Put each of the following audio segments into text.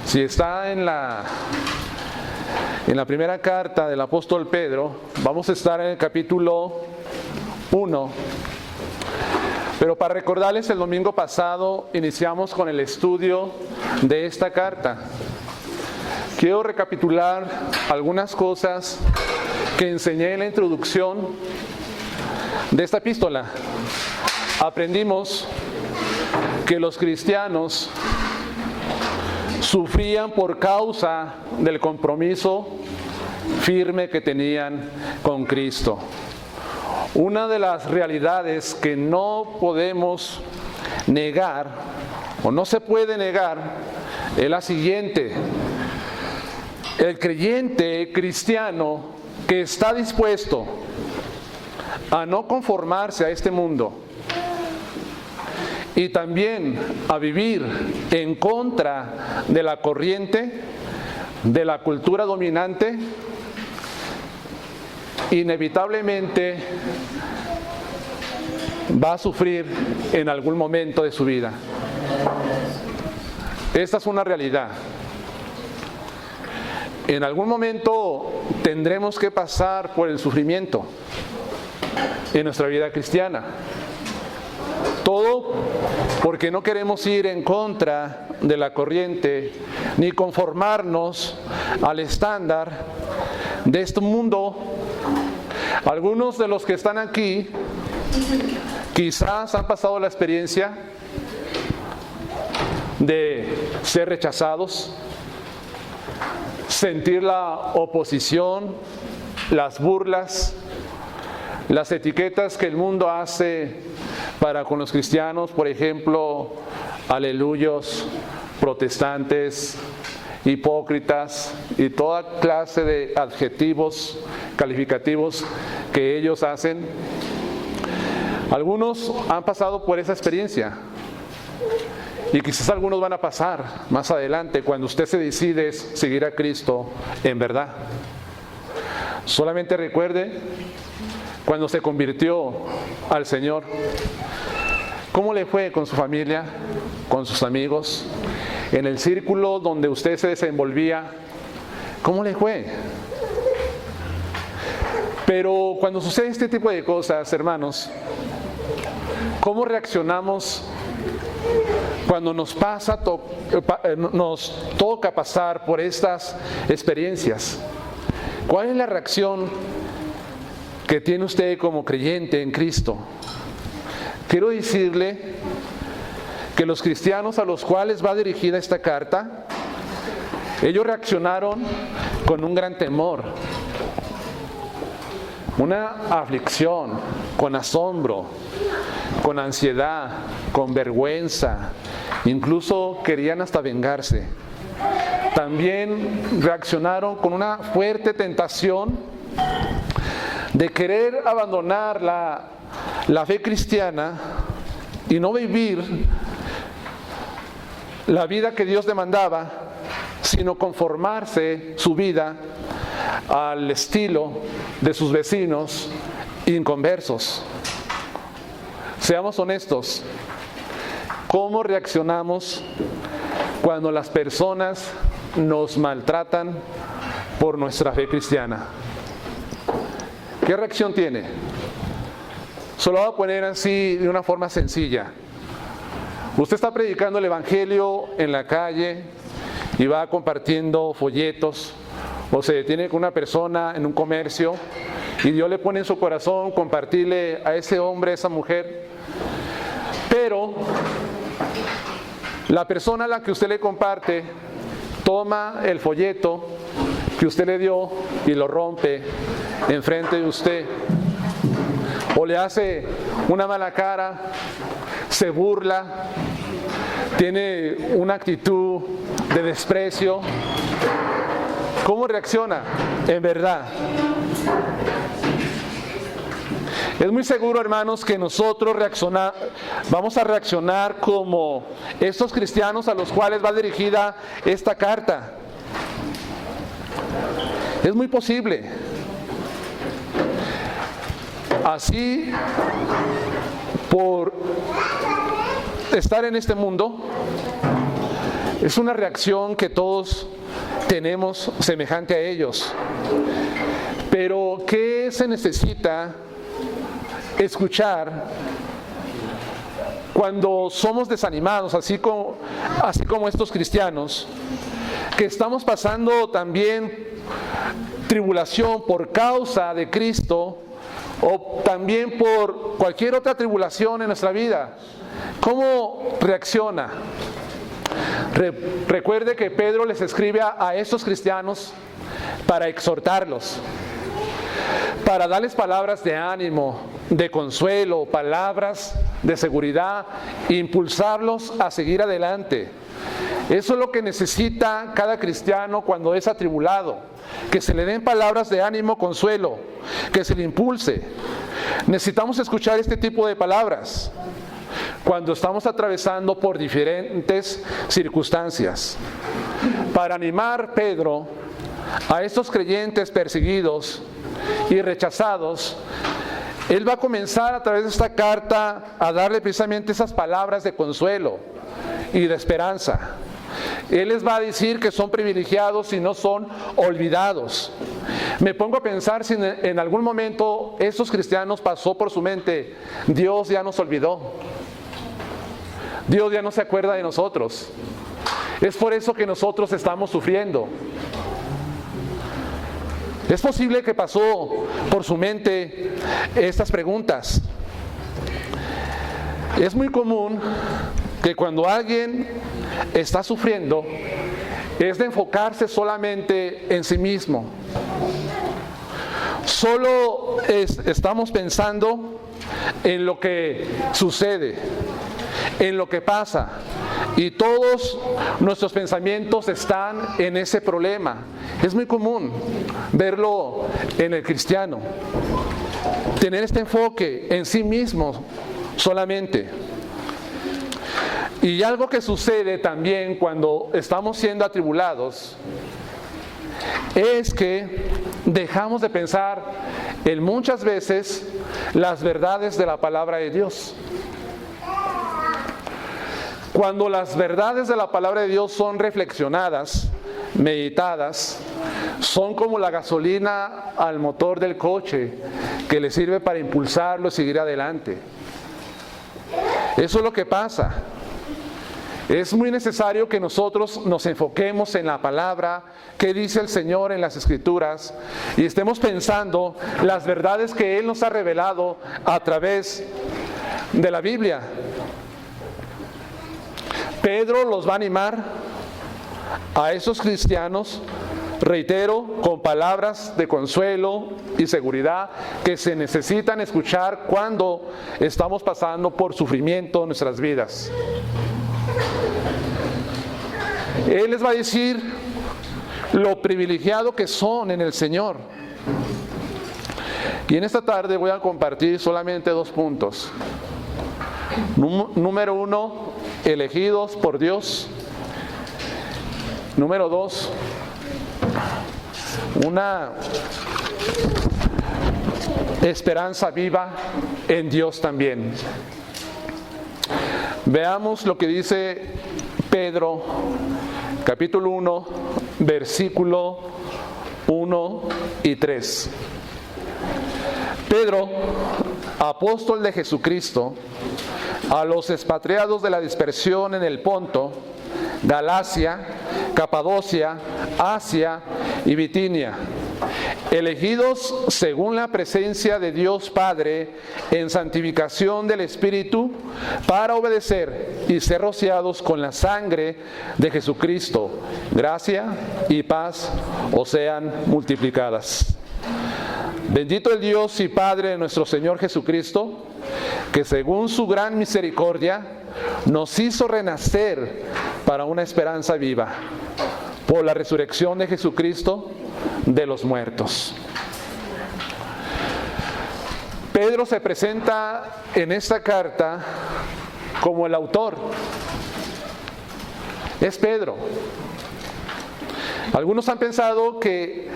Si está en la primera carta del apóstol Pedro, vamos a estar en el capítulo 1. Pero para recordarles, el domingo pasado iniciamos con el estudio de esta carta. Quiero recapitular algunas cosas que enseñé en la introducción de esta epístola. Aprendimos que los cristianos sufrían por causa del compromiso firme que tenían con Cristo. Una de las realidades que no podemos negar o no se puede negar es la siguiente: el creyente cristiano que está dispuesto a no conformarse a este mundo y también a vivir en contra de la corriente, de la cultura dominante, inevitablemente va a sufrir en algún momento de su vida. Esta es una realidad. En algún momento tendremos que pasar por el sufrimiento en nuestra vida cristiana. Todo porque no queremos ir en contra de la corriente ni conformarnos al estándar de este mundo. Algunos de los que están aquí quizás han pasado la experiencia de ser rechazados, sentir la oposición, las burlas, las etiquetas que el mundo hace para con los cristianos, por ejemplo, aleluyos, protestantes, hipócritas y toda clase de adjetivos calificativos que ellos hacen. Algunos han pasado por esa experiencia y quizás algunos van a pasar más adelante cuando usted se decide seguir a Cristo en verdad. Solamente recuerde cuando se convirtió al Señor, ¿cómo le fue con su familia, con sus amigos, en el círculo donde usted se desenvolvía? ¿Cómo le fue? Pero cuando sucede este tipo de cosas, hermanos, ¿cómo reaccionamos cuando nos toca pasar por estas experiencias? ¿Cuál es la reacción que tiene usted como creyente en Cristo? Quiero decirle que los cristianos a los cuales va dirigida esta carta, ellos reaccionaron con un gran temor, una aflicción, con asombro, con ansiedad, con vergüenza, incluso querían hasta vengarse. También reaccionaron con una fuerte tentación de querer abandonar la fe cristiana y no vivir la vida que Dios demandaba, sino conformarse su vida al estilo de sus vecinos inconversos. Seamos honestos, ¿cómo reaccionamos cuando las personas nos maltratan por nuestra fe cristiana? ¿Qué reacción tiene? Solo voy a poner así de una forma sencilla. Usted está predicando el evangelio en la calle y va compartiendo folletos, o se detiene con una persona en un comercio y Dios le pone en su corazón compartirle a ese hombre, a esa mujer, pero la persona a la que usted le comparte toma el folleto que usted le dio y lo rompe enfrente de usted, o le hace una mala cara, se burla, tiene una actitud de desprecio. ¿Cómo reacciona en verdad? Es muy seguro, hermanos, que nosotros vamos a reaccionar como estos cristianos a los cuales va dirigida esta carta. Es muy posible. Así, por estar en este mundo, Es una reacción que todos tenemos semejante a ellos. Pero ¿qué se necesita escuchar cuando somos desanimados, así como estos cristianos, que estamos pasando también tribulación por causa de Cristo o también por cualquier otra tribulación en nuestra vida? ¿Cómo reacciona? Recuerde que Pedro les escribe a estos cristianos para exhortarlos, para darles palabras de ánimo, de consuelo, palabras de seguridad, impulsarlos a seguir adelante. Eso es lo que necesita cada cristiano cuando es atribulado, que se le den palabras de ánimo, consuelo, que se le impulse. Necesitamos escuchar este tipo de palabras cuando estamos atravesando por diferentes circunstancias. Para animar Pedro a estos creyentes perseguidos y rechazados, él va a comenzar a través de esta carta a darle precisamente esas palabras de consuelo y de esperanza. Él les va a decir que son privilegiados y no son olvidados. Me pongo a pensar si en algún momento estos cristianos pasó por su mente: Dios ya nos olvidó, Dios ya no se acuerda de nosotros. Es por eso que nosotros estamos sufriendo. Es posible que pasó por su mente estas preguntas. Es muy común que cuando alguien está sufriendo, es de enfocarse solamente en sí mismo. Solo estamos pensando en lo que sucede, en lo que pasa, y todos nuestros pensamientos están en ese problema. Es muy común verlo en el cristiano, tener este enfoque en sí mismo solamente. Y algo que sucede también cuando estamos siendo atribulados es que dejamos de pensar en muchas veces las verdades de la palabra de Dios. Cuando las verdades de la palabra de Dios son reflexionadas, meditadas, son como la gasolina al motor del coche que le sirve para impulsarlo y seguir adelante. Eso es lo que pasa. Es muy necesario que nosotros nos enfoquemos en la palabra que dice el Señor en las Escrituras y estemos pensando las verdades que Él nos ha revelado a través de la Biblia. Pedro los va a animar a esos cristianos, reitero, con palabras de consuelo y seguridad que se necesitan escuchar cuando estamos pasando por sufrimiento en nuestras vidas. Él les va a decir lo privilegiado que son en el Señor. Y en esta tarde voy a compartir solamente 2 puntos. Número 1, elegidos por Dios. Número 2, una esperanza viva en Dios también. Veamos lo que dice Pedro, capítulo 1, versículo 1 y 3. Pedro, apóstol de Jesucristo, a los expatriados de la dispersión en el Ponto, Galacia, Capadocia, Asia y Bitinia, elegidos según la presencia de Dios Padre en santificación del Espíritu, para obedecer y ser rociados con la sangre de Jesucristo. Gracia y paz os sean multiplicadas. Bendito el Dios y Padre de nuestro Señor Jesucristo, que según su gran misericordia nos hizo renacer para una esperanza viva, por la resurrección de Jesucristo de los muertos. Pedro se presenta en esta carta como el autor. Es Pedro. Algunos han pensado que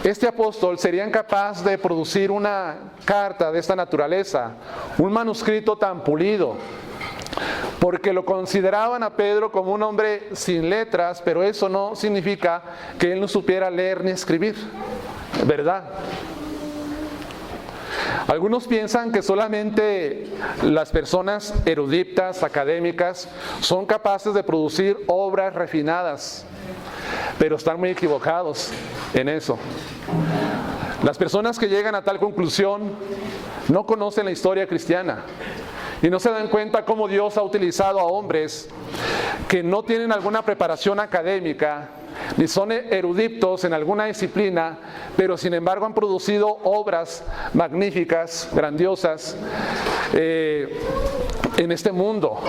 este apóstol sería incapaz de producir una carta de esta naturaleza, un manuscrito tan pulido, porque lo consideraban a Pedro como un hombre sin letras, pero eso no significa que él no supiera leer ni escribir, ¿verdad? Algunos piensan que solamente las personas eruditas, académicas, son capaces de producir obras refinadas, pero están muy equivocados en eso. Las personas que llegan a tal conclusión no conocen la historia cristiana y no se dan cuenta cómo Dios ha utilizado a hombres que no tienen alguna preparación académica ni son eruditos en alguna disciplina, pero sin embargo han producido obras magníficas, grandiosas en este mundo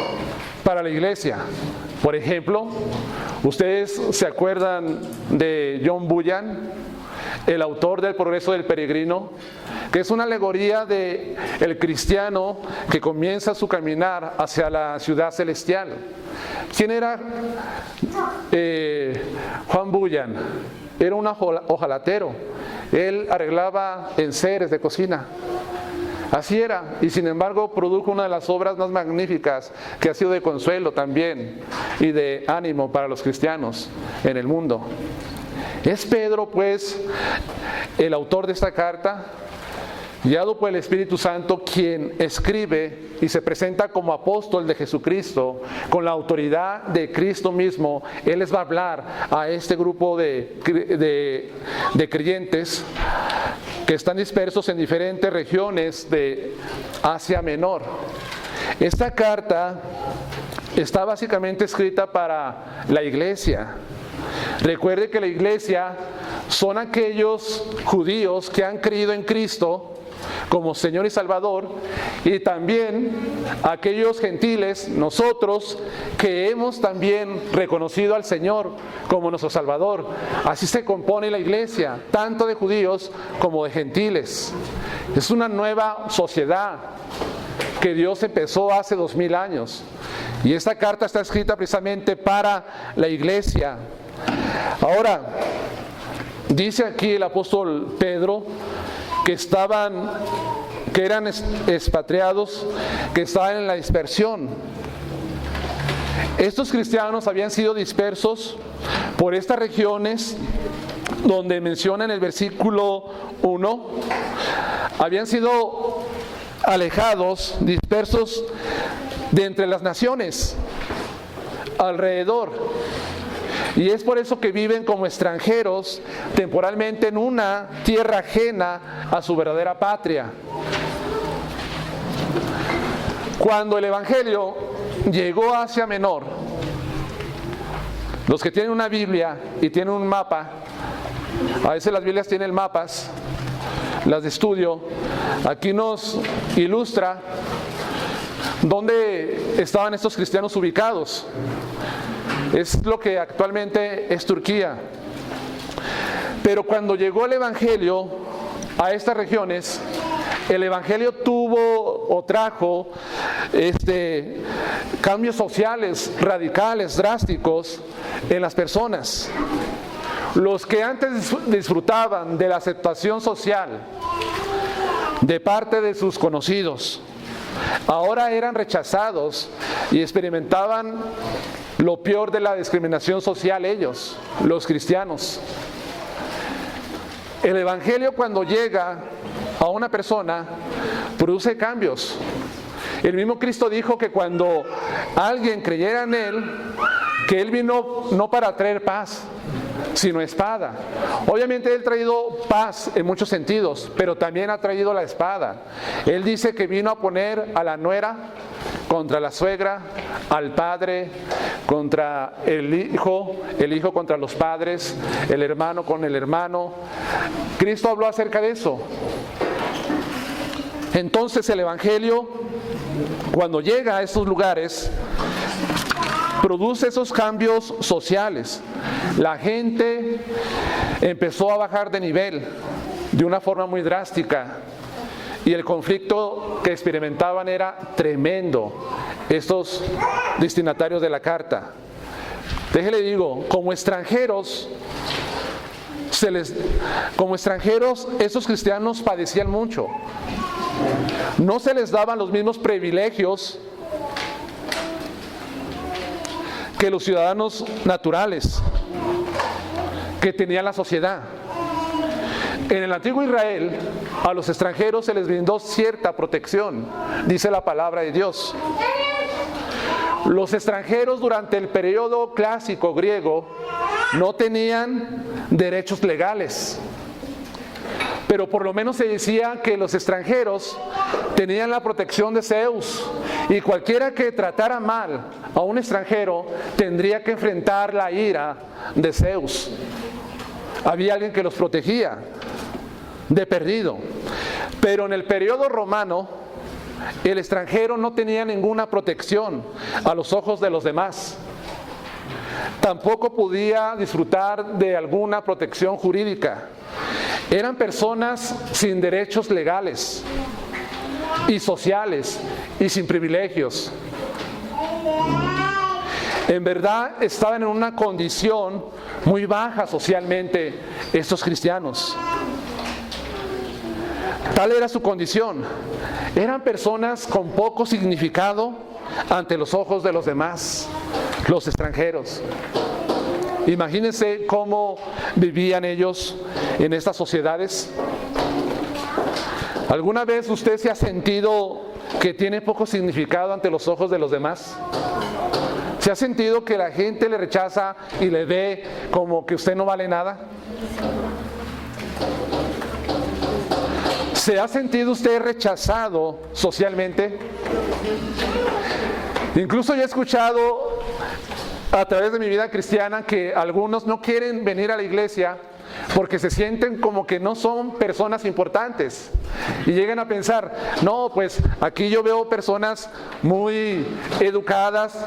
para la iglesia. Por ejemplo, ¿ustedes se acuerdan de John Bunyan, el autor del Progreso del Peregrino? Que es una alegoría de el cristiano que comienza su caminar hacia la ciudad celestial. ¿Quién era Juan Bunyan? Era un hojalatero. Él arreglaba enseres de cocina. Así era, y sin embargo produjo una de las obras más magníficas que ha sido de consuelo también y de ánimo para los cristianos en el mundo. Es Pedro, pues, el autor de esta carta, guiado por el Espíritu Santo, quien escribe y se presenta como apóstol de Jesucristo, con la autoridad de Cristo mismo. Él les va a hablar a este grupo de creyentes que están dispersos en diferentes regiones de Asia Menor. Esta carta está básicamente escrita para la iglesia. Recuerde que la iglesia son aquellos judíos que han creído en Cristo como Señor y Salvador, y también aquellos gentiles, nosotros, que hemos también reconocido al Señor como nuestro Salvador. Así se compone la iglesia, tanto de judíos como de gentiles. Es una nueva sociedad que Dios empezó hace 2000 años, y esta carta está escrita precisamente para la iglesia. Ahora, dice aquí el apóstol Pedro que eran expatriados, que estaban en la dispersión. Estos cristianos habían sido dispersos por estas regiones donde menciona en el versículo 1, habían sido alejados, dispersos de entre las naciones alrededor. Y es por eso que viven como extranjeros temporalmente en una tierra ajena a su verdadera patria. Cuando el Evangelio llegó a Asia Menor, los que tienen una Biblia y tienen un mapa, a veces las Biblias tienen mapas, las de estudio, aquí nos ilustra dónde estaban estos cristianos ubicados. Es lo que actualmente es Turquía. Pero cuando llegó el Evangelio a estas regiones, el Evangelio tuvo o trajo cambios sociales radicales, drásticos en las personas. Los que antes disfrutaban de la aceptación social de parte de sus conocidos, ahora eran rechazados y experimentaban lo peor de la discriminación social ellos, los cristianos. El Evangelio, cuando llega a una persona, produce cambios. El mismo Cristo dijo que cuando alguien creyera en Él, que Él vino no para traer paz, sino espada. Obviamente Él ha traído paz en muchos sentidos, pero también ha traído la espada. Él dice que vino a poner a la nuera contra la suegra, al padre contra el hijo contra los padres, el hermano con el hermano. Cristo habló acerca de eso. Entonces el Evangelio, cuando llega a estos lugares, produce esos cambios sociales. La gente empezó a bajar de nivel de una forma muy drástica y el conflicto que experimentaban era tremendo, estos destinatarios de la carta. Déjele digo, como extranjeros, esos cristianos padecían mucho. No se les daban los mismos privilegios que los ciudadanos naturales que tenía la sociedad. En el antiguo Israel, a los extranjeros se les brindó cierta protección, dice la palabra de Dios. Los extranjeros durante el periodo clásico griego no tenían derechos legales, pero por lo menos se decía que los extranjeros tenían la protección de Zeus, y cualquiera que tratara mal a un extranjero tendría que enfrentar la ira de Zeus. Había alguien que los protegía de perdido. Pero en el periodo romano, el extranjero no tenía ninguna protección a los ojos de los demás. Tampoco podía disfrutar de alguna protección jurídica. Eran personas sin derechos legales y sociales y sin privilegios. En verdad estaban en una condición muy baja socialmente estos cristianos. Tal era su condición. Eran personas con poco significado ante los ojos de los demás, los extranjeros. Imagínense cómo vivían ellos en estas sociedades. ¿Alguna vez usted se ha sentido que tiene poco significado ante los ojos de los demás? ¿Se ha sentido que la gente le rechaza y le ve como que usted no vale nada? ¿Se ha sentido usted rechazado socialmente? Incluso yo he escuchado a través de mi vida cristiana que algunos no quieren venir a la iglesia porque se sienten como que no son personas importantes y llegan a pensar, no, pues aquí yo veo personas muy educadas,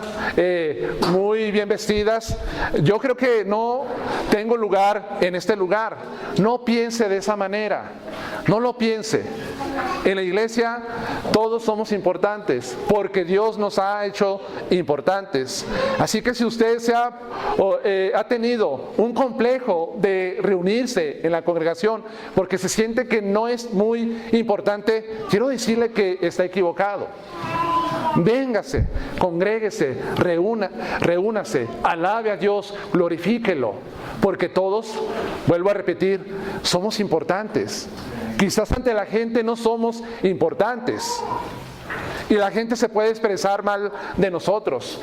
muy bien vestidas, yo creo que no tengo lugar en este lugar. No piense de esa manera, no lo piense. En la iglesia todos somos importantes porque Dios nos ha hecho importantes. Así que si usted ha tenido un complejo de reunirse en la congregación porque se siente que no es muy importante, quiero decirle que está equivocado. Véngase, congréguese, reúnase, alabe a Dios, glorifíquelo, porque todos, vuelvo a repetir, somos importantes. Quizás ante la gente no somos importantes y la gente se puede expresar mal de nosotros,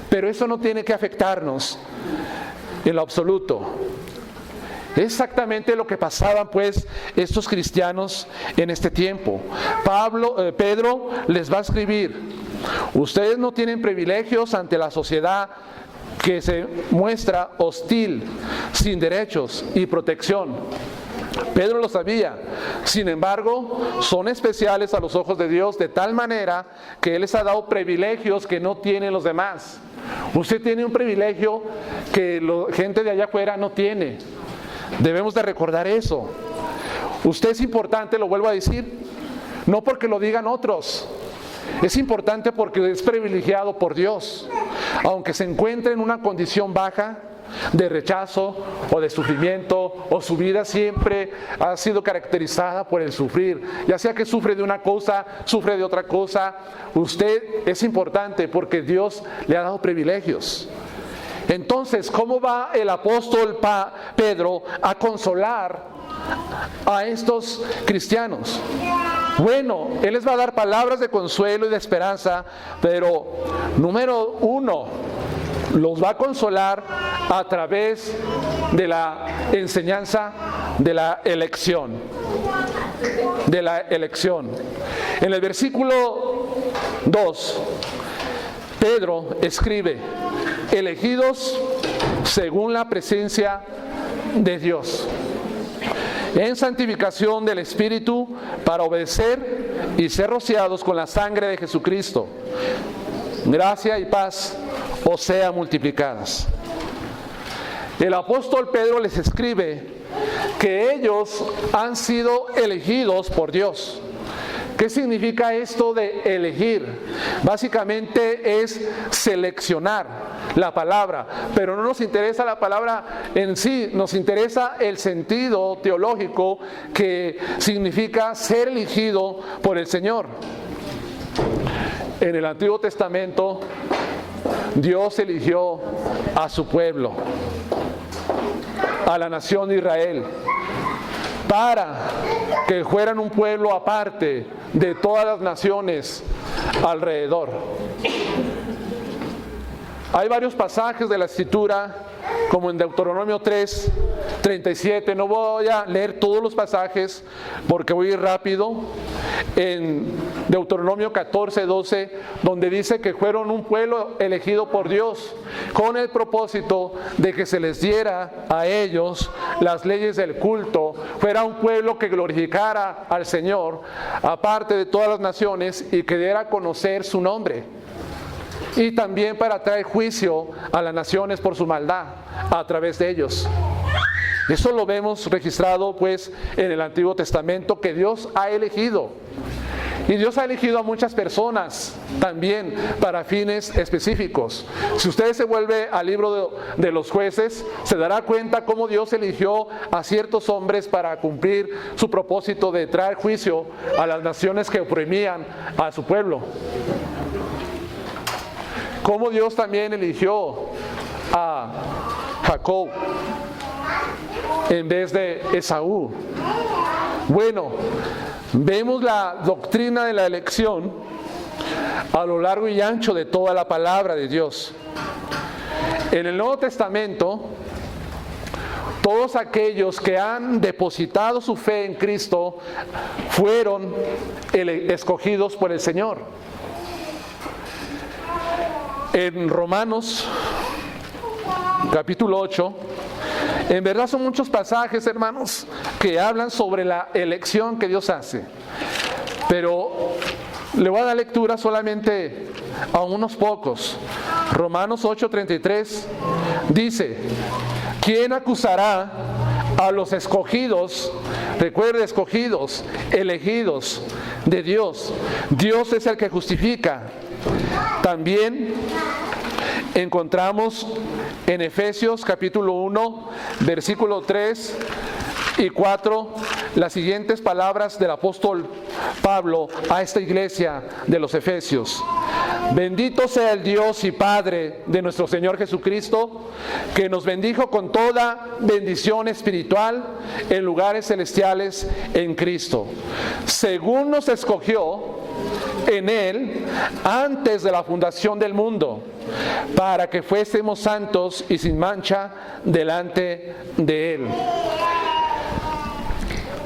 pero eso no tiene que afectarnos en lo absoluto. Es exactamente lo que pasaban pues estos cristianos en este tiempo. Pedro les va a escribir: ustedes no tienen privilegios ante la sociedad que se muestra hostil, sin derechos y protección. Pedro lo sabía. Sin embargo, son especiales a los ojos de Dios de tal manera que Él les ha dado privilegios que no tienen los demás. Usted tiene un privilegio que la gente de allá afuera no tiene. Debemos de recordar eso. Usted es importante, lo vuelvo a decir, no porque lo digan otros. Es importante porque es privilegiado por Dios. Aunque se encuentre en una condición baja, de rechazo o de sufrimiento, o su vida siempre ha sido caracterizada por el sufrir, ya sea que sufre de una cosa, sufre de otra cosa, usted es importante porque Dios le ha dado privilegios. Entonces, ¿cómo va el apóstol Pedro a consolar a estos cristianos? Bueno, él les va a dar palabras de consuelo y de esperanza, pero número uno, los va a consolar a través de la enseñanza de la elección. De la elección. En el versículo 2, Pedro escribe: elegidos según la presencia de Dios, en santificación del Espíritu, para obedecer y ser rociados con la sangre de Jesucristo. Gracia y paz os sea multiplicadas. El apóstol Pedro les escribe que ellos han sido elegidos por Dios. ¿Qué significa esto de elegir? Básicamente es seleccionar la palabra, pero no nos interesa la palabra en sí, nos interesa el sentido teológico que significa ser elegido por el Señor. En el Antiguo Testamento, Dios eligió a su pueblo, a la nación de Israel, para que fueran un pueblo aparte de todas las naciones alrededor. Hay varios pasajes de la Escritura, como en Deuteronomio 3, 37. No voy a leer todos los pasajes porque voy a ir rápido. En Deuteronomio 14, 12, donde dice que fueron un pueblo elegido por Dios con el propósito de que se les diera a ellos las leyes del culto, fuera un pueblo que glorificara al Señor, aparte de todas las naciones, y que diera a conocer su nombre. Y también para traer juicio a las naciones por su maldad a través de ellos. Eso lo vemos registrado pues en el Antiguo Testamento, que Dios ha elegido. Y Dios ha elegido a muchas personas también para fines específicos. Si usted se vuelve al libro de los jueces, se dará cuenta cómo Dios eligió a ciertos hombres para cumplir su propósito de traer juicio a las naciones que oprimían a su pueblo. Cómo Dios también eligió a Jacob en vez de Esaú. Bueno, vemos la doctrina de la elección a lo largo y ancho de toda la palabra de Dios. En el Nuevo Testamento, todos aquellos que han depositado su fe en Cristo fueron escogidos por el Señor. En Romanos, capítulo 8, en verdad son muchos pasajes, hermanos, que hablan sobre la elección que Dios hace. Pero le voy a dar lectura solamente a unos pocos. Romanos 8:33 dice: ¿quién acusará a los escogidos? Recuerde, escogidos, elegidos de Dios. Dios es el que justifica. También encontramos en Efesios capítulo 1, versículo 3 y 4, las siguientes palabras del apóstol Pablo a esta iglesia de los Efesios. Bendito sea el Dios y Padre de nuestro Señor Jesucristo, que nos bendijo con toda bendición espiritual en lugares celestiales en Cristo, según nos escogió en Él antes de la fundación del mundo, para que fuésemos santos y sin mancha delante de Él.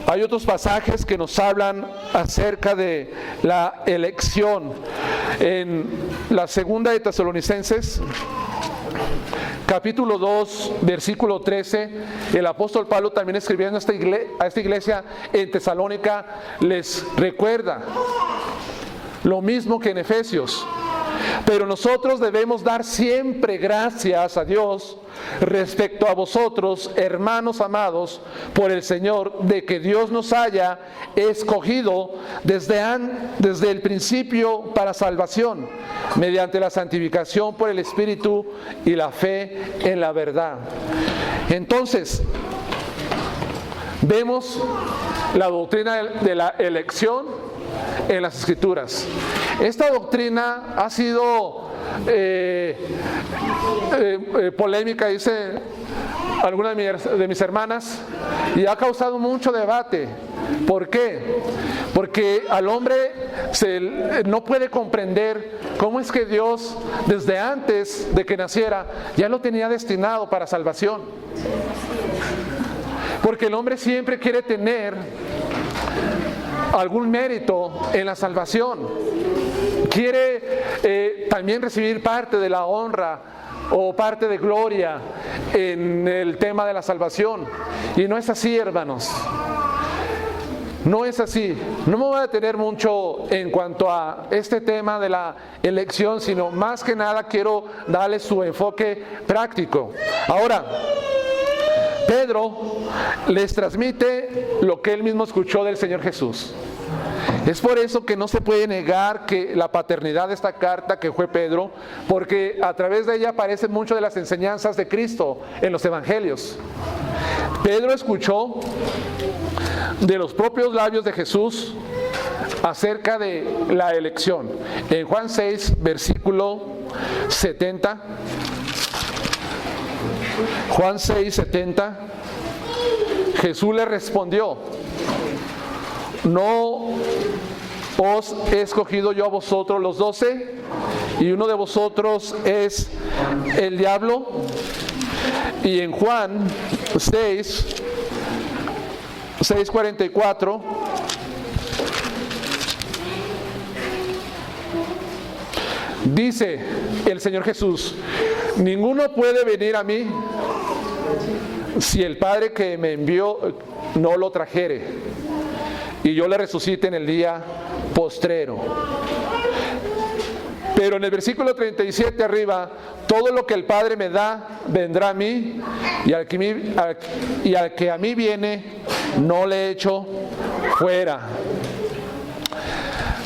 Hay otros pasajes que nos hablan acerca de la elección. En la segunda de Tesalonicenses, capítulo 2, versículo 13, el apóstol Pablo, también escribiendo a esta iglesia en Tesalónica, les recuerda lo mismo que en Efesios. Pero nosotros debemos dar siempre gracias a Dios respecto a vosotros, hermanos amados, por el Señor, de que Dios nos haya escogido desde el principio para salvación, mediante la santificación por el Espíritu y la fe en la verdad. Entonces, vemos la doctrina de la elección en las Escrituras. Esta doctrina ha sido polémica, dice alguna de mis hermanas, y ha causado mucho debate. ¿Por qué? Porque al hombre no puede comprender cómo es que Dios, desde antes de que naciera, ya lo tenía destinado para salvación. Porque el hombre siempre quiere tener algún mérito en la salvación. Quiere también recibir parte de la honra o parte de gloria en el tema de la salvación. Y no es así, hermanos. No es así. No me voy a detener mucho en cuanto a este tema de la elección, sino más que nada quiero darle su enfoque práctico. Ahora, Pedro les transmite lo que él mismo escuchó del Señor Jesús. Es por eso que no se puede negar que la paternidad de esta carta que fue Pedro, porque a través de ella aparecen muchas de las enseñanzas de Cristo en los evangelios. Pedro escuchó de los propios labios de Jesús acerca de la elección. En Juan 6, versículo 70. Juan 6, 70. Jesús le respondió: ¿no os he escogido yo a vosotros los 12? ¿Y uno de vosotros es el diablo? Y en Juan 6:44 dice el Señor Jesús: ninguno puede venir a mí si el Padre que me envió no lo trajere, y yo le resucite en el día postrero. Pero en el versículo 37 arriba: todo lo que el Padre me da vendrá a mí, y al que a mí viene no le echo fuera.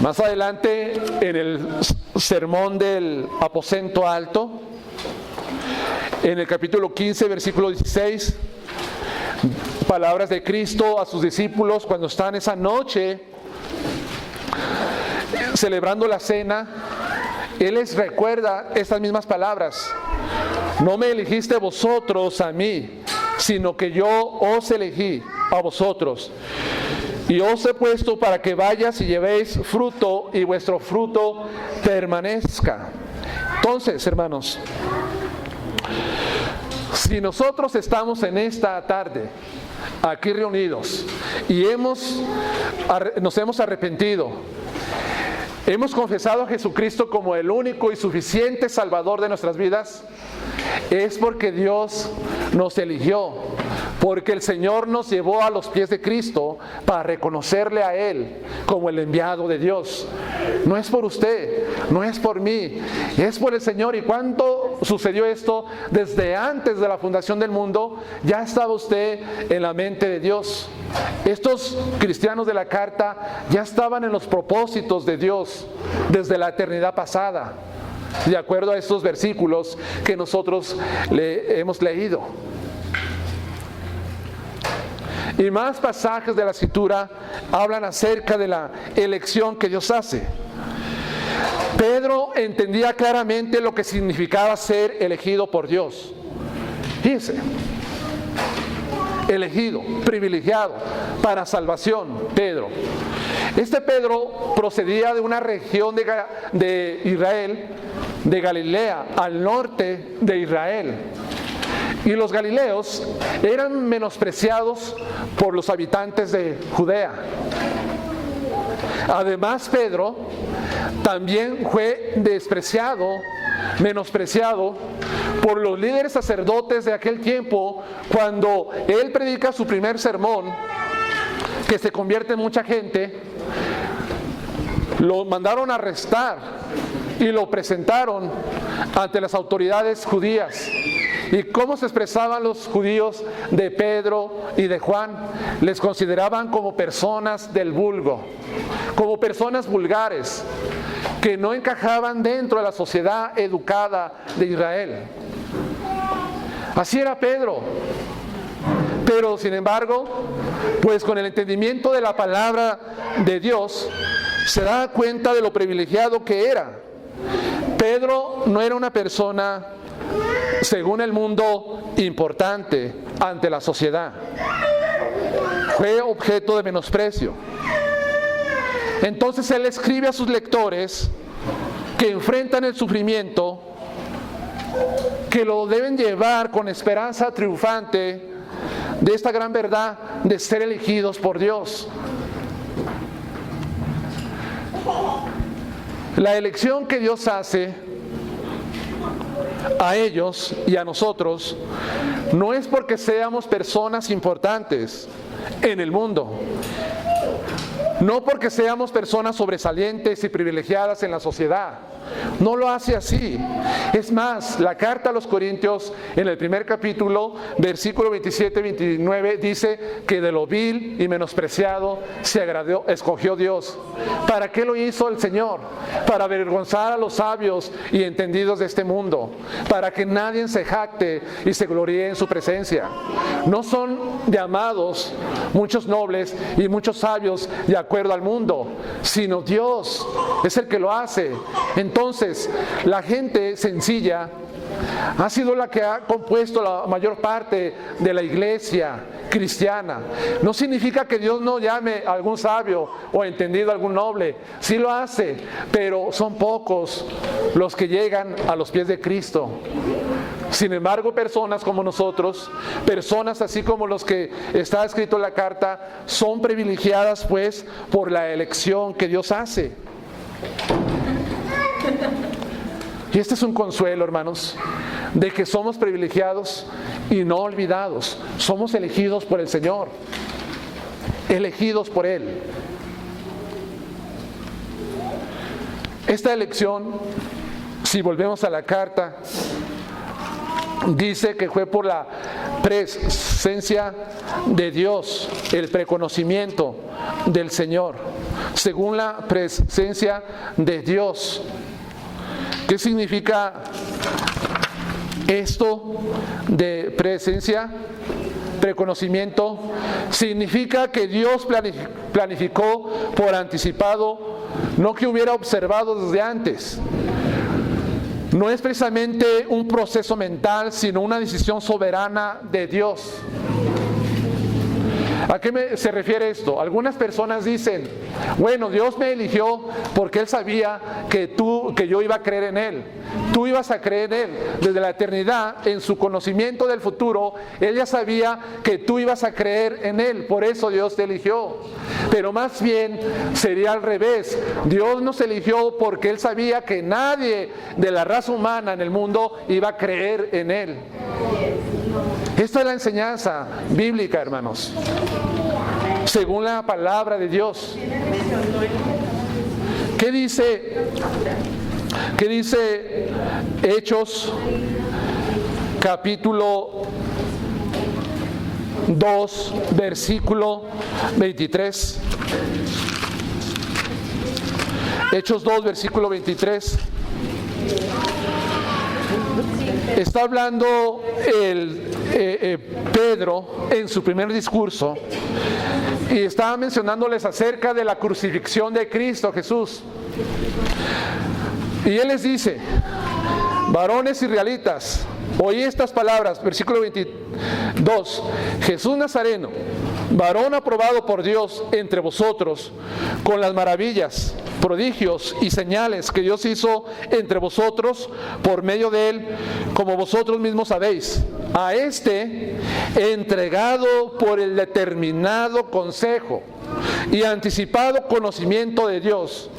Más adelante, en el sermón del aposento alto, en el capítulo 15, versículo 16, palabras de Cristo a sus discípulos cuando están esa noche celebrando la cena. Él les recuerda estas mismas palabras: no me elegiste vosotros a mí, sino que yo os elegí a vosotros, y os he puesto para que vayas y llevéis fruto, y vuestro fruto permanezca. Entonces, hermanos, si nosotros estamos en esta tarde aquí reunidos y nos hemos arrepentido, hemos confesado a Jesucristo como el único y suficiente Salvador de nuestras vidas, es porque Dios nos eligió, porque el Señor nos llevó a los pies de Cristo para reconocerle a Él como el enviado de Dios. No es por usted, no es por mí, es por el Señor. ¿Y cuándo sucedió esto? Desde antes de la fundación del mundo ya estaba usted en la mente de Dios. Estos cristianos de la carta ya estaban en los propósitos de Dios desde la eternidad pasada, de acuerdo a estos versículos que nosotros hemos leído. Y más pasajes de la Escritura hablan acerca de la elección que Dios hace. Pedro entendía claramente lo que significaba ser elegido por Dios. Fíjense: elegido, privilegiado para salvación. Pedro. Este Pedro procedía de una región de Israel, de Galilea, al norte de Israel. Y los galileos eran menospreciados por los habitantes de Judea. Además, Pedro también fue menospreciado por los líderes sacerdotes de aquel tiempo, cuando él predica su primer sermón, que se convierte en mucha gente. Lo mandaron a arrestar y lo presentaron ante las autoridades judías. ¿Y cómo se expresaban los judíos de Pedro y de Juan? Les consideraban como personas del vulgo, como personas vulgares, que no encajaban dentro de la sociedad educada de Israel. Así era Pedro. Pero sin embargo, pues con el entendimiento de la palabra de Dios, se da cuenta de lo privilegiado que era. Pedro no era una persona, según el mundo, importante ante la sociedad. Fue objeto de menosprecio. Entonces él escribe a sus lectores que enfrentan el sufrimiento, que lo deben llevar con esperanza triunfante de esta gran verdad de ser elegidos por Dios. La elección que Dios hace a ellos y a nosotros no es porque seamos personas importantes en el mundo, no porque seamos personas sobresalientes y privilegiadas en la sociedad. No lo hace así. Es más, la carta a los Corintios, en el primer capítulo, versículo 27-29, dice que de lo vil y menospreciado escogió Dios. ¿Para qué lo hizo el Señor? Para avergonzar a los sabios y entendidos de este mundo, para que nadie se jacte y se gloríe en su presencia. No son llamados muchos nobles y muchos sabios, acuerdo al mundo, sino Dios es el que lo hace. Entonces, la gente sencilla ha sido la que ha compuesto la mayor parte de la iglesia cristiana. No significa que Dios no llame a algún sabio o entendido, a algún noble. Sí lo hace, pero son pocos los que llegan a los pies de Cristo. Sin embargo, personas como nosotros, personas así como los que está escrito en la carta, son privilegiadas pues por la elección que Dios hace. Y este es un consuelo, hermanos, de que somos privilegiados y no olvidados. Somos elegidos por el Señor, elegidos por Él. Esta elección, si volvemos a la carta, dice que fue por la presencia de Dios, el preconocimiento del Señor, según la presencia de Dios. ¿Qué significa esto de presencia, preconocimiento? Significa que Dios planificó por anticipado, no que hubiera observado desde antes. No es precisamente un proceso mental, sino una decisión soberana de Dios. ¿A qué se refiere esto? Algunas personas dicen, bueno, Dios me eligió porque Él sabía que yo iba a creer en Él. Tú ibas a creer en Él. Desde la eternidad, en su conocimiento del futuro, Él ya sabía que tú ibas a creer en Él. Por eso Dios te eligió. Pero más bien sería al revés. Dios nos eligió porque Él sabía que nadie de la raza humana en el mundo iba a creer en Él. Esta es la enseñanza bíblica, hermanos, según la palabra de Dios. ¿Qué dice Hechos capítulo 2, versículo 23? Hechos 2, versículo 23. Está hablando Pedro en su primer discurso y estaba mencionándoles acerca de la crucifixión de Cristo Jesús. Y él les dice: varones israelitas, oí estas palabras, versículo 22, Jesús Nazareno, varón aprobado por Dios entre vosotros, con las maravillas, prodigios y señales que Dios hizo entre vosotros por medio de Él, como vosotros mismos sabéis. A este, entregado por el determinado consejo y anticipado conocimiento de Dios,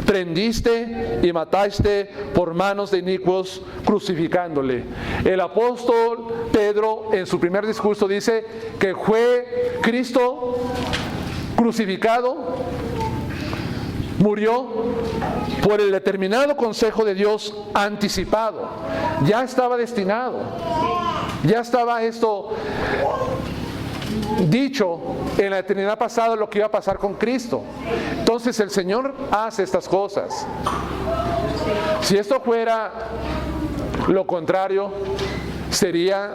prendiste y mataste por manos de inicuos, crucificándole. El apóstol Pedro en su primer discurso dice que fue Cristo crucificado, murió por el determinado consejo de Dios anticipado. Ya estaba destinado, ya estaba esto dicho en la eternidad pasada, lo que iba a pasar con Cristo. Entonces el Señor hace estas cosas. Si esto fuera lo contrario, sería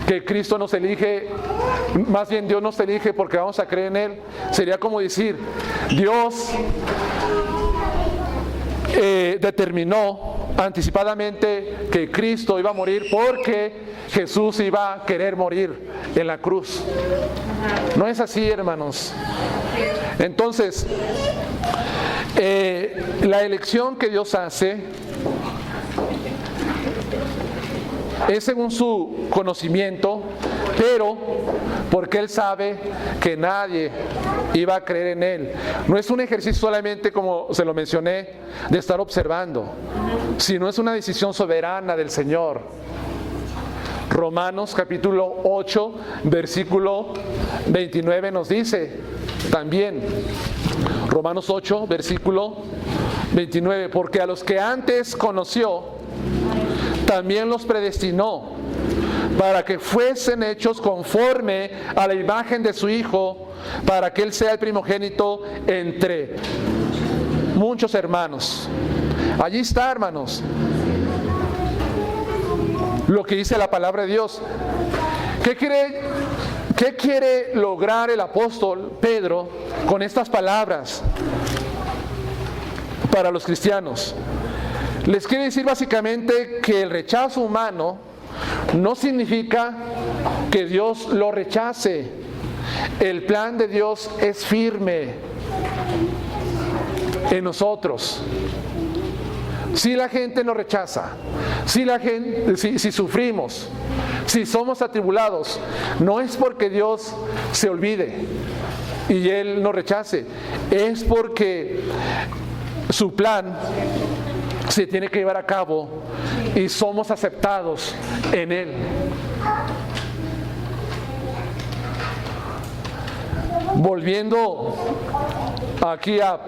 que Cristo nos elige, más bien Dios nos elige porque vamos a creer en Él. Sería como decir, Dios determinó anticipadamente que Cristo iba a morir porque Jesús iba a querer morir en la cruz. No es así, hermanos. Entonces, la elección que Dios hace es según su conocimiento, pero porque Él sabe que nadie iba a creer en Él. No es un ejercicio solamente, como se lo mencioné, de estar observando, sino es una decisión soberana del Señor. Romanos capítulo 8, versículo 29 nos dice también, Romanos 8, versículo 29, porque a los que antes conoció, también los predestinó para que fuesen hechos conforme a la imagen de su Hijo, para que Él sea el primogénito entre muchos hermanos. Allí está, hermanos, lo que dice la palabra de Dios. ¿Qué quiere ¿Qué quiere lograr el apóstol Pedro con estas palabras para los cristianos? Les quiere decir básicamente que el rechazo humano no significa que Dios lo rechace. El plan de Dios es firme en nosotros. Si la gente nos rechaza, si sufrimos, si somos atribulados, no es porque Dios se olvide y Él nos rechace, es porque su plan se tiene que llevar a cabo y somos aceptados en Él. Volviendo aquí a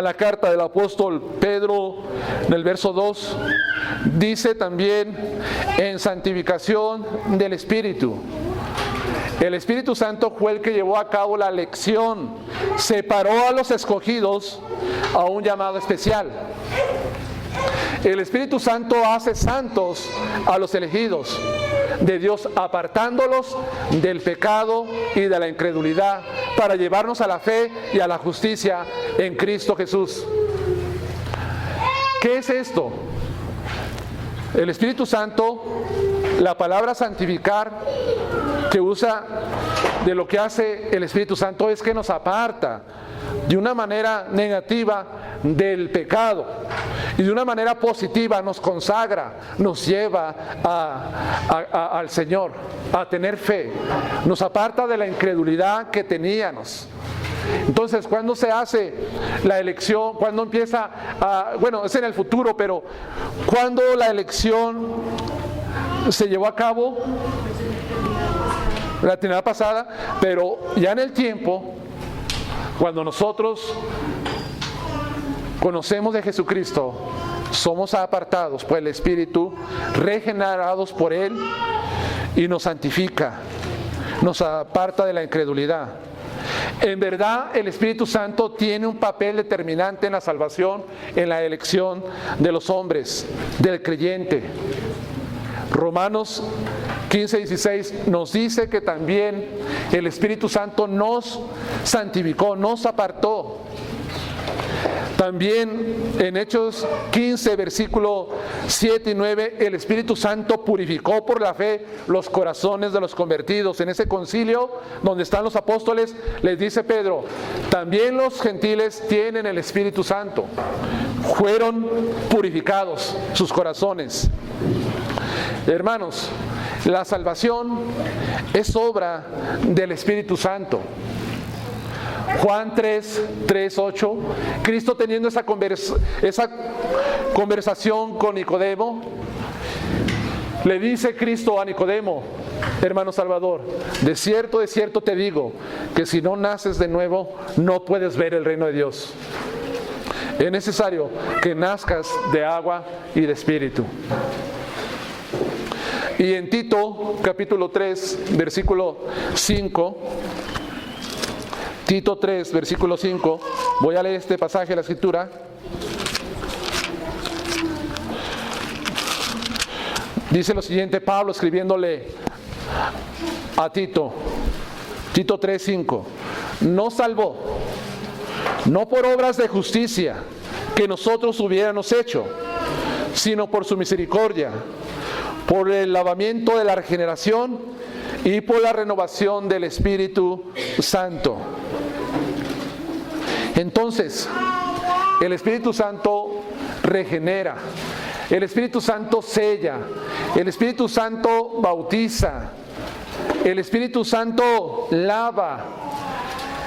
la carta del apóstol Pedro, en el verso 2, dice también en santificación del Espíritu. El Espíritu Santo fue el que llevó a cabo la elección, separó a los escogidos a un llamado especial. El Espíritu Santo hace santos a los elegidos de Dios, apartándolos del pecado y de la incredulidad para llevarnos a la fe y a la justicia en Cristo Jesús. ¿Qué es esto? El Espíritu Santo, la palabra santificar que usa, de lo que hace el Espíritu Santo es que nos aparta de una manera negativa del pecado y de una manera positiva nos consagra, nos lleva al Señor, a tener fe, nos aparta de la incredulidad que teníamos. Entonces, ¿cuándo se hace la elección? ¿Cuándo empieza bueno, es en el futuro, pero ¿cuándo la elección se llevó a cabo? La temporada pasada, pero ya en el tiempo, cuando nosotros conocemos de Jesucristo, somos apartados por el Espíritu, regenerados por Él y nos santifica, nos aparta de la incredulidad. En verdad, el Espíritu Santo tiene un papel determinante en la salvación, en la elección de los hombres, del creyente. Romanos 15:16 nos dice que también el Espíritu Santo nos santificó, nos apartó. También en Hechos 15, versículo 7 y 9, el Espíritu Santo purificó por la fe los corazones de los convertidos. En ese concilio donde están los apóstoles, les dice Pedro, también los gentiles tienen el Espíritu Santo. Fueron purificados sus corazones. Hermanos, la salvación es obra del Espíritu Santo. Juan 3:8, Cristo teniendo esa conversación con Nicodemo, le dice Cristo a Nicodemo, hermano Salvador, de cierto te digo, que si no naces de nuevo, no puedes ver el reino de Dios. Es necesario que nazcas de agua y de espíritu. Y en Tito, capítulo 3, versículo 5, Tito 3, versículo 5, voy a leer este pasaje de la Escritura. Dice lo siguiente, Pablo escribiéndole a Tito, Tito 3, 5, nos salvó, no por obras de justicia que nosotros hubiéramos hecho, sino por su misericordia, por el lavamiento de la regeneración y por la renovación del Espíritu Santo. Entonces, el Espíritu Santo regenera, el Espíritu Santo sella, el Espíritu Santo bautiza, el Espíritu Santo lava.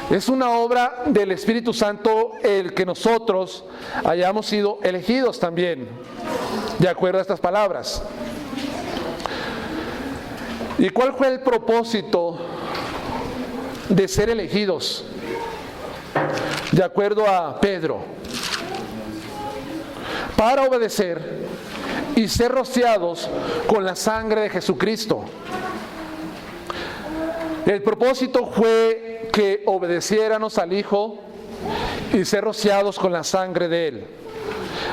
Es una obra del Espíritu Santo el que nosotros hayamos sido elegidos también, de acuerdo a estas palabras. ¿Y cuál fue el propósito de ser elegidos? De acuerdo a Pedro, para obedecer y ser rociados con la sangre de Jesucristo. El propósito fue que obedeciéramos al Hijo y ser rociados con la sangre de Él.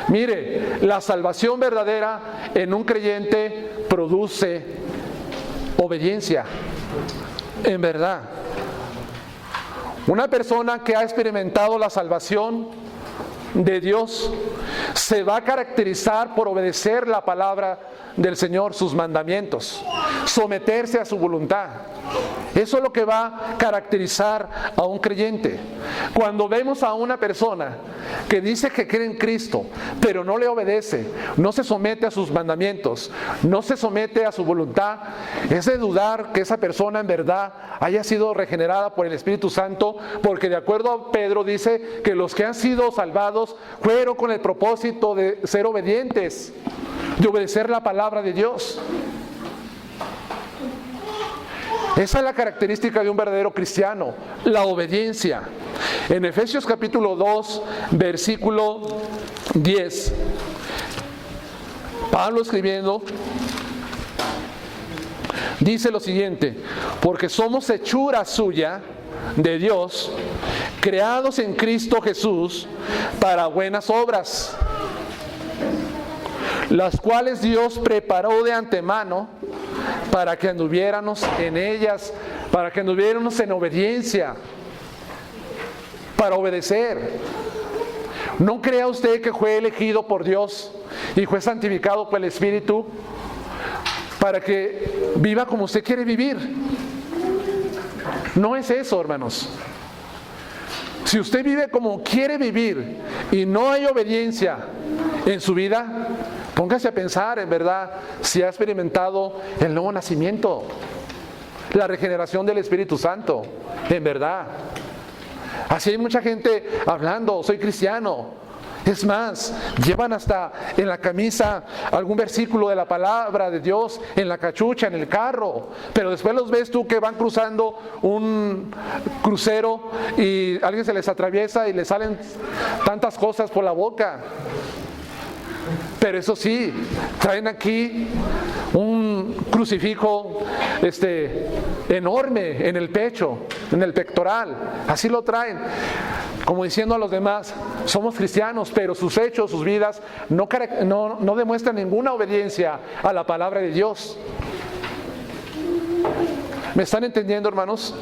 Mire, la salvación verdadera en un creyente produce obediencia, en verdad. Una persona que ha experimentado la salvación de Dios se va a caracterizar por obedecer la palabra del Señor, sus mandamientos, someterse a su voluntad. Eso es lo que va a caracterizar a un creyente. Cuando vemos a una persona que dice que cree en Cristo, pero no le obedece, no se somete a sus mandamientos, no se somete a su voluntad, es de dudar que esa persona en verdad haya sido regenerada por el Espíritu Santo, porque de acuerdo a Pedro dice que los que han sido salvados fueron con el propósito de ser obedientes, de obedecer la palabra de Dios. Esa es la característica de un verdadero cristiano, la obediencia. En Efesios capítulo 2, versículo 10, Pablo escribiendo, dice lo siguiente: porque somos hechura suya, de Dios, creados en Cristo Jesús para buenas obras, las cuales Dios preparó de antemano para que anduviéramos en ellas, para que anduviéramos en obediencia, para obedecer. ¿No crea usted que fue elegido por Dios y fue santificado por el Espíritu para que viva como usted quiere vivir? No es eso, hermanos. Si usted vive como quiere vivir y no hay obediencia en su vida, póngase a pensar en verdad si ha experimentado el nuevo nacimiento, la regeneración del Espíritu Santo, en verdad. Así hay mucha gente hablando, soy cristiano. Es más, llevan hasta en la camisa algún versículo de la palabra de Dios, en la cachucha, en el carro, pero después los ves tú que van cruzando un crucero y alguien se les atraviesa y les salen tantas cosas por la boca. Pero eso sí, traen aquí un crucifijo enorme en el pecho, en el pectoral. Así lo traen, como diciendo a los demás, somos cristianos, pero sus hechos, sus vidas no demuestran ninguna obediencia a la palabra de Dios. ¿Me están entendiendo, hermanos?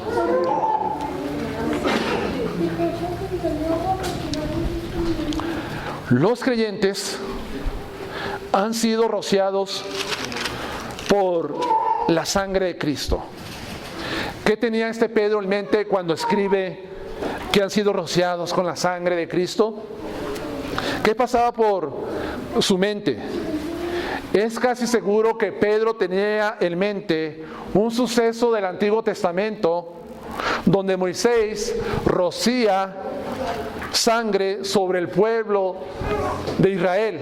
Los creyentes han sido rociados por la sangre de Cristo. ¿Qué tenía este Pedro en mente cuando escribe que han sido rociados con la sangre de Cristo? ¿Qué pasaba por su mente? Es casi seguro que Pedro tenía en mente un suceso del Antiguo Testamento donde Moisés rocía sangre sobre el pueblo de Israel.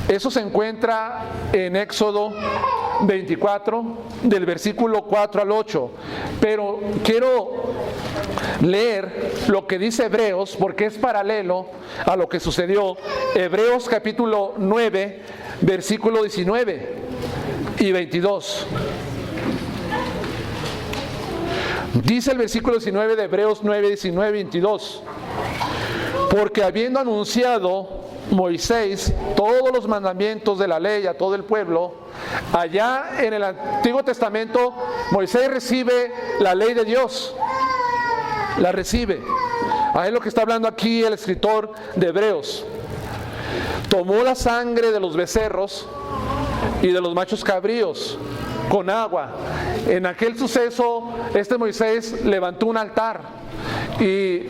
Eso se encuentra en Éxodo 24, del versículo 4 al 8. Pero quiero leer lo que dice Hebreos, porque es paralelo a lo que sucedió. Hebreos capítulo 9, versículo 19 y 22. Dice el versículo 19 de Hebreos 9, 19 y 22. Porque habiendo anunciado Moisés todos los mandamientos de la ley a todo el pueblo, allá en el Antiguo Testamento Moisés recibe la ley de Dios, la recibe. Ahí es lo que está hablando aquí el escritor de Hebreos. Tomó la sangre de los becerros y de los machos cabríos con agua. En aquel suceso Moisés levantó un altar y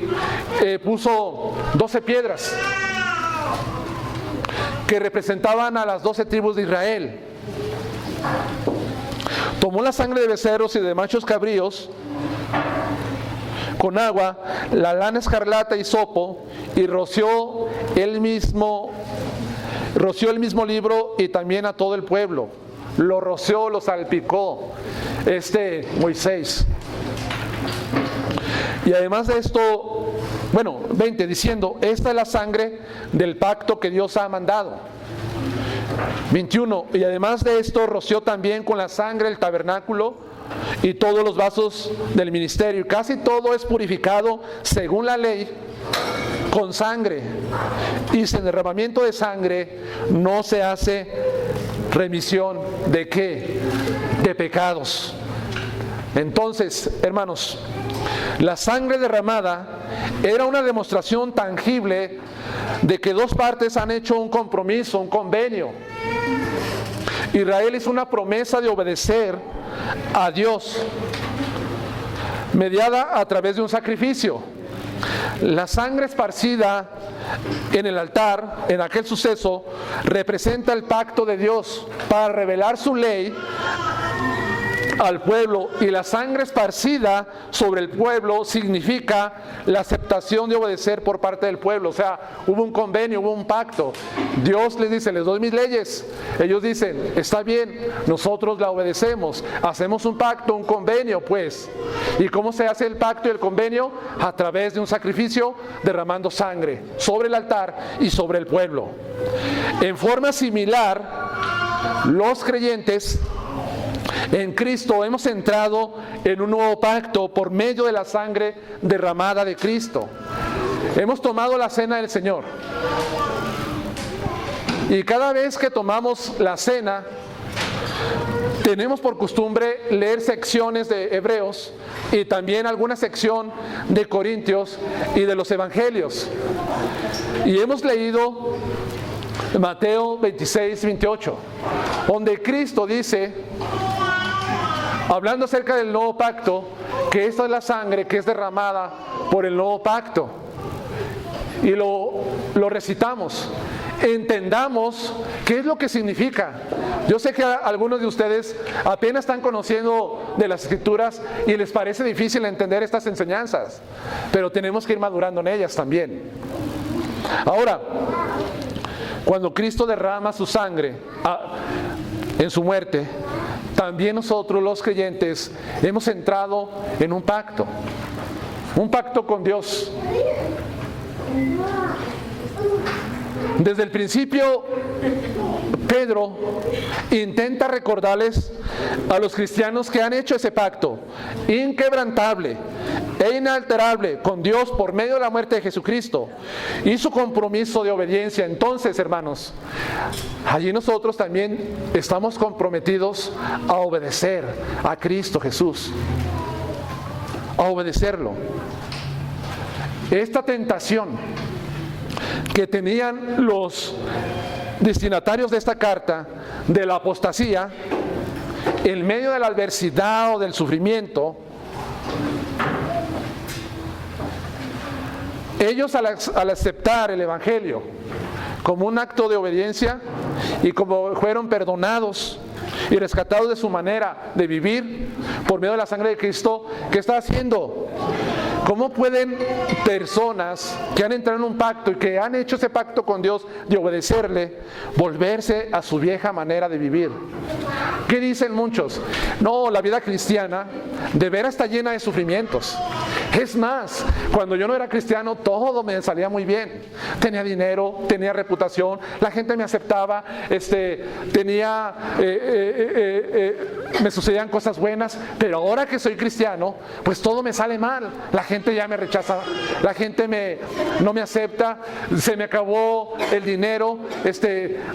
puso 12 piedras que representaban a las 12 tribus de Israel. Tomó la sangre de becerros y de machos cabríos con agua, la lana escarlata y hisopo, y roció el mismo libro y también a todo el pueblo. Lo roció, lo salpicó Moisés. Y además de esto, 20, diciendo, esta es la sangre del pacto que Dios ha mandado. 21, y además de esto roció también con la sangre el tabernáculo y todos los vasos del ministerio. Y casi todo es purificado según la ley con sangre. Y sin derramamiento de sangre no se hace remisión ¿de qué? De pecados. Entonces, hermanos, la sangre derramada era una demostración tangible de que dos partes han hecho un compromiso, un convenio. Israel hizo una promesa de obedecer a Dios, mediada a través de un sacrificio. La sangre esparcida en el altar, en aquel suceso, representa el pacto de Dios para revelar su ley al pueblo, y la sangre esparcida sobre el pueblo significa la aceptación de obedecer por parte del pueblo. O sea, hubo un convenio, hubo un pacto. Dios les dice, les doy mis leyes. Ellos dicen, está bien, nosotros la obedecemos. Hacemos un pacto, un convenio, pues. ¿Y cómo se hace el pacto y el convenio? A través de un sacrificio, derramando sangre sobre el altar y sobre el pueblo. En forma similar, los creyentes en Cristo hemos entrado en un nuevo pacto por medio de la sangre derramada de Cristo. Hemos tomado la cena del Señor. Y cada vez que tomamos la cena, tenemos por costumbre leer secciones de Hebreos y también alguna sección de Corintios y de los Evangelios. Y hemos leído Mateo 26, 28, donde Cristo dice, hablando acerca del nuevo pacto, que esta es la sangre que es derramada por el nuevo pacto. Y lo recitamos. Entendamos qué es lo que significa. Yo sé que algunos de ustedes apenas están conociendo de las Escrituras y les parece difícil entender estas enseñanzas, pero tenemos que ir madurando en ellas también. Ahora, cuando Cristo derrama su sangre en su muerte, también nosotros los creyentes hemos entrado en un pacto con Dios. Desde el principio, Pedro intenta recordarles a los cristianos que han hecho ese pacto inquebrantable e inalterable con Dios por medio de la muerte de Jesucristo y su compromiso de obediencia. Entonces, hermanos, allí nosotros también estamos comprometidos a obedecer a Cristo Jesús, a obedecerlo. Esta tentación que tenían los destinatarios de esta carta de la apostasía, en medio de la adversidad o del sufrimiento, ellos al aceptar el Evangelio como un acto de obediencia y como fueron perdonados y rescatados de su manera de vivir por medio de la sangre de Cristo, ¿qué está haciendo? ¿Cómo pueden personas que han entrado en un pacto y que han hecho ese pacto con Dios de obedecerle, volverse a su vieja manera de vivir? ¿Qué dicen muchos? No, la vida cristiana de veras está llena de sufrimientos. Es más, cuando yo no era cristiano todo me salía muy bien. Tenía dinero, tenía reputación, la gente me aceptaba, me sucedían cosas buenas, pero ahora que soy cristiano, pues todo me sale mal. La gente ya me rechaza, la gente no me acepta, se me acabó el dinero,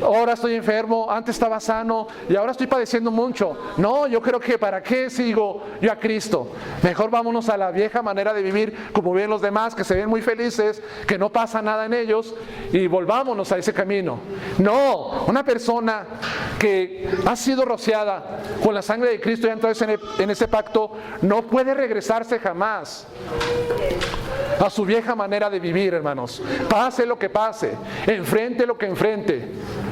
ahora estoy enfermo, antes estaba sano y ahora estoy padeciendo mucho. No, yo creo que ¿para qué sigo yo a Cristo? Mejor vámonos a la vieja manera de vivir como viven los demás, que se ven muy felices, que no pasa nada en ellos, y volvámonos a ese camino. No, una persona que ha sido rociada con la sangre de Cristo y ha entrado en ese pacto no puede regresarse jamás a su vieja manera de vivir, hermanos. Pase lo que pase, enfrente lo que enfrente,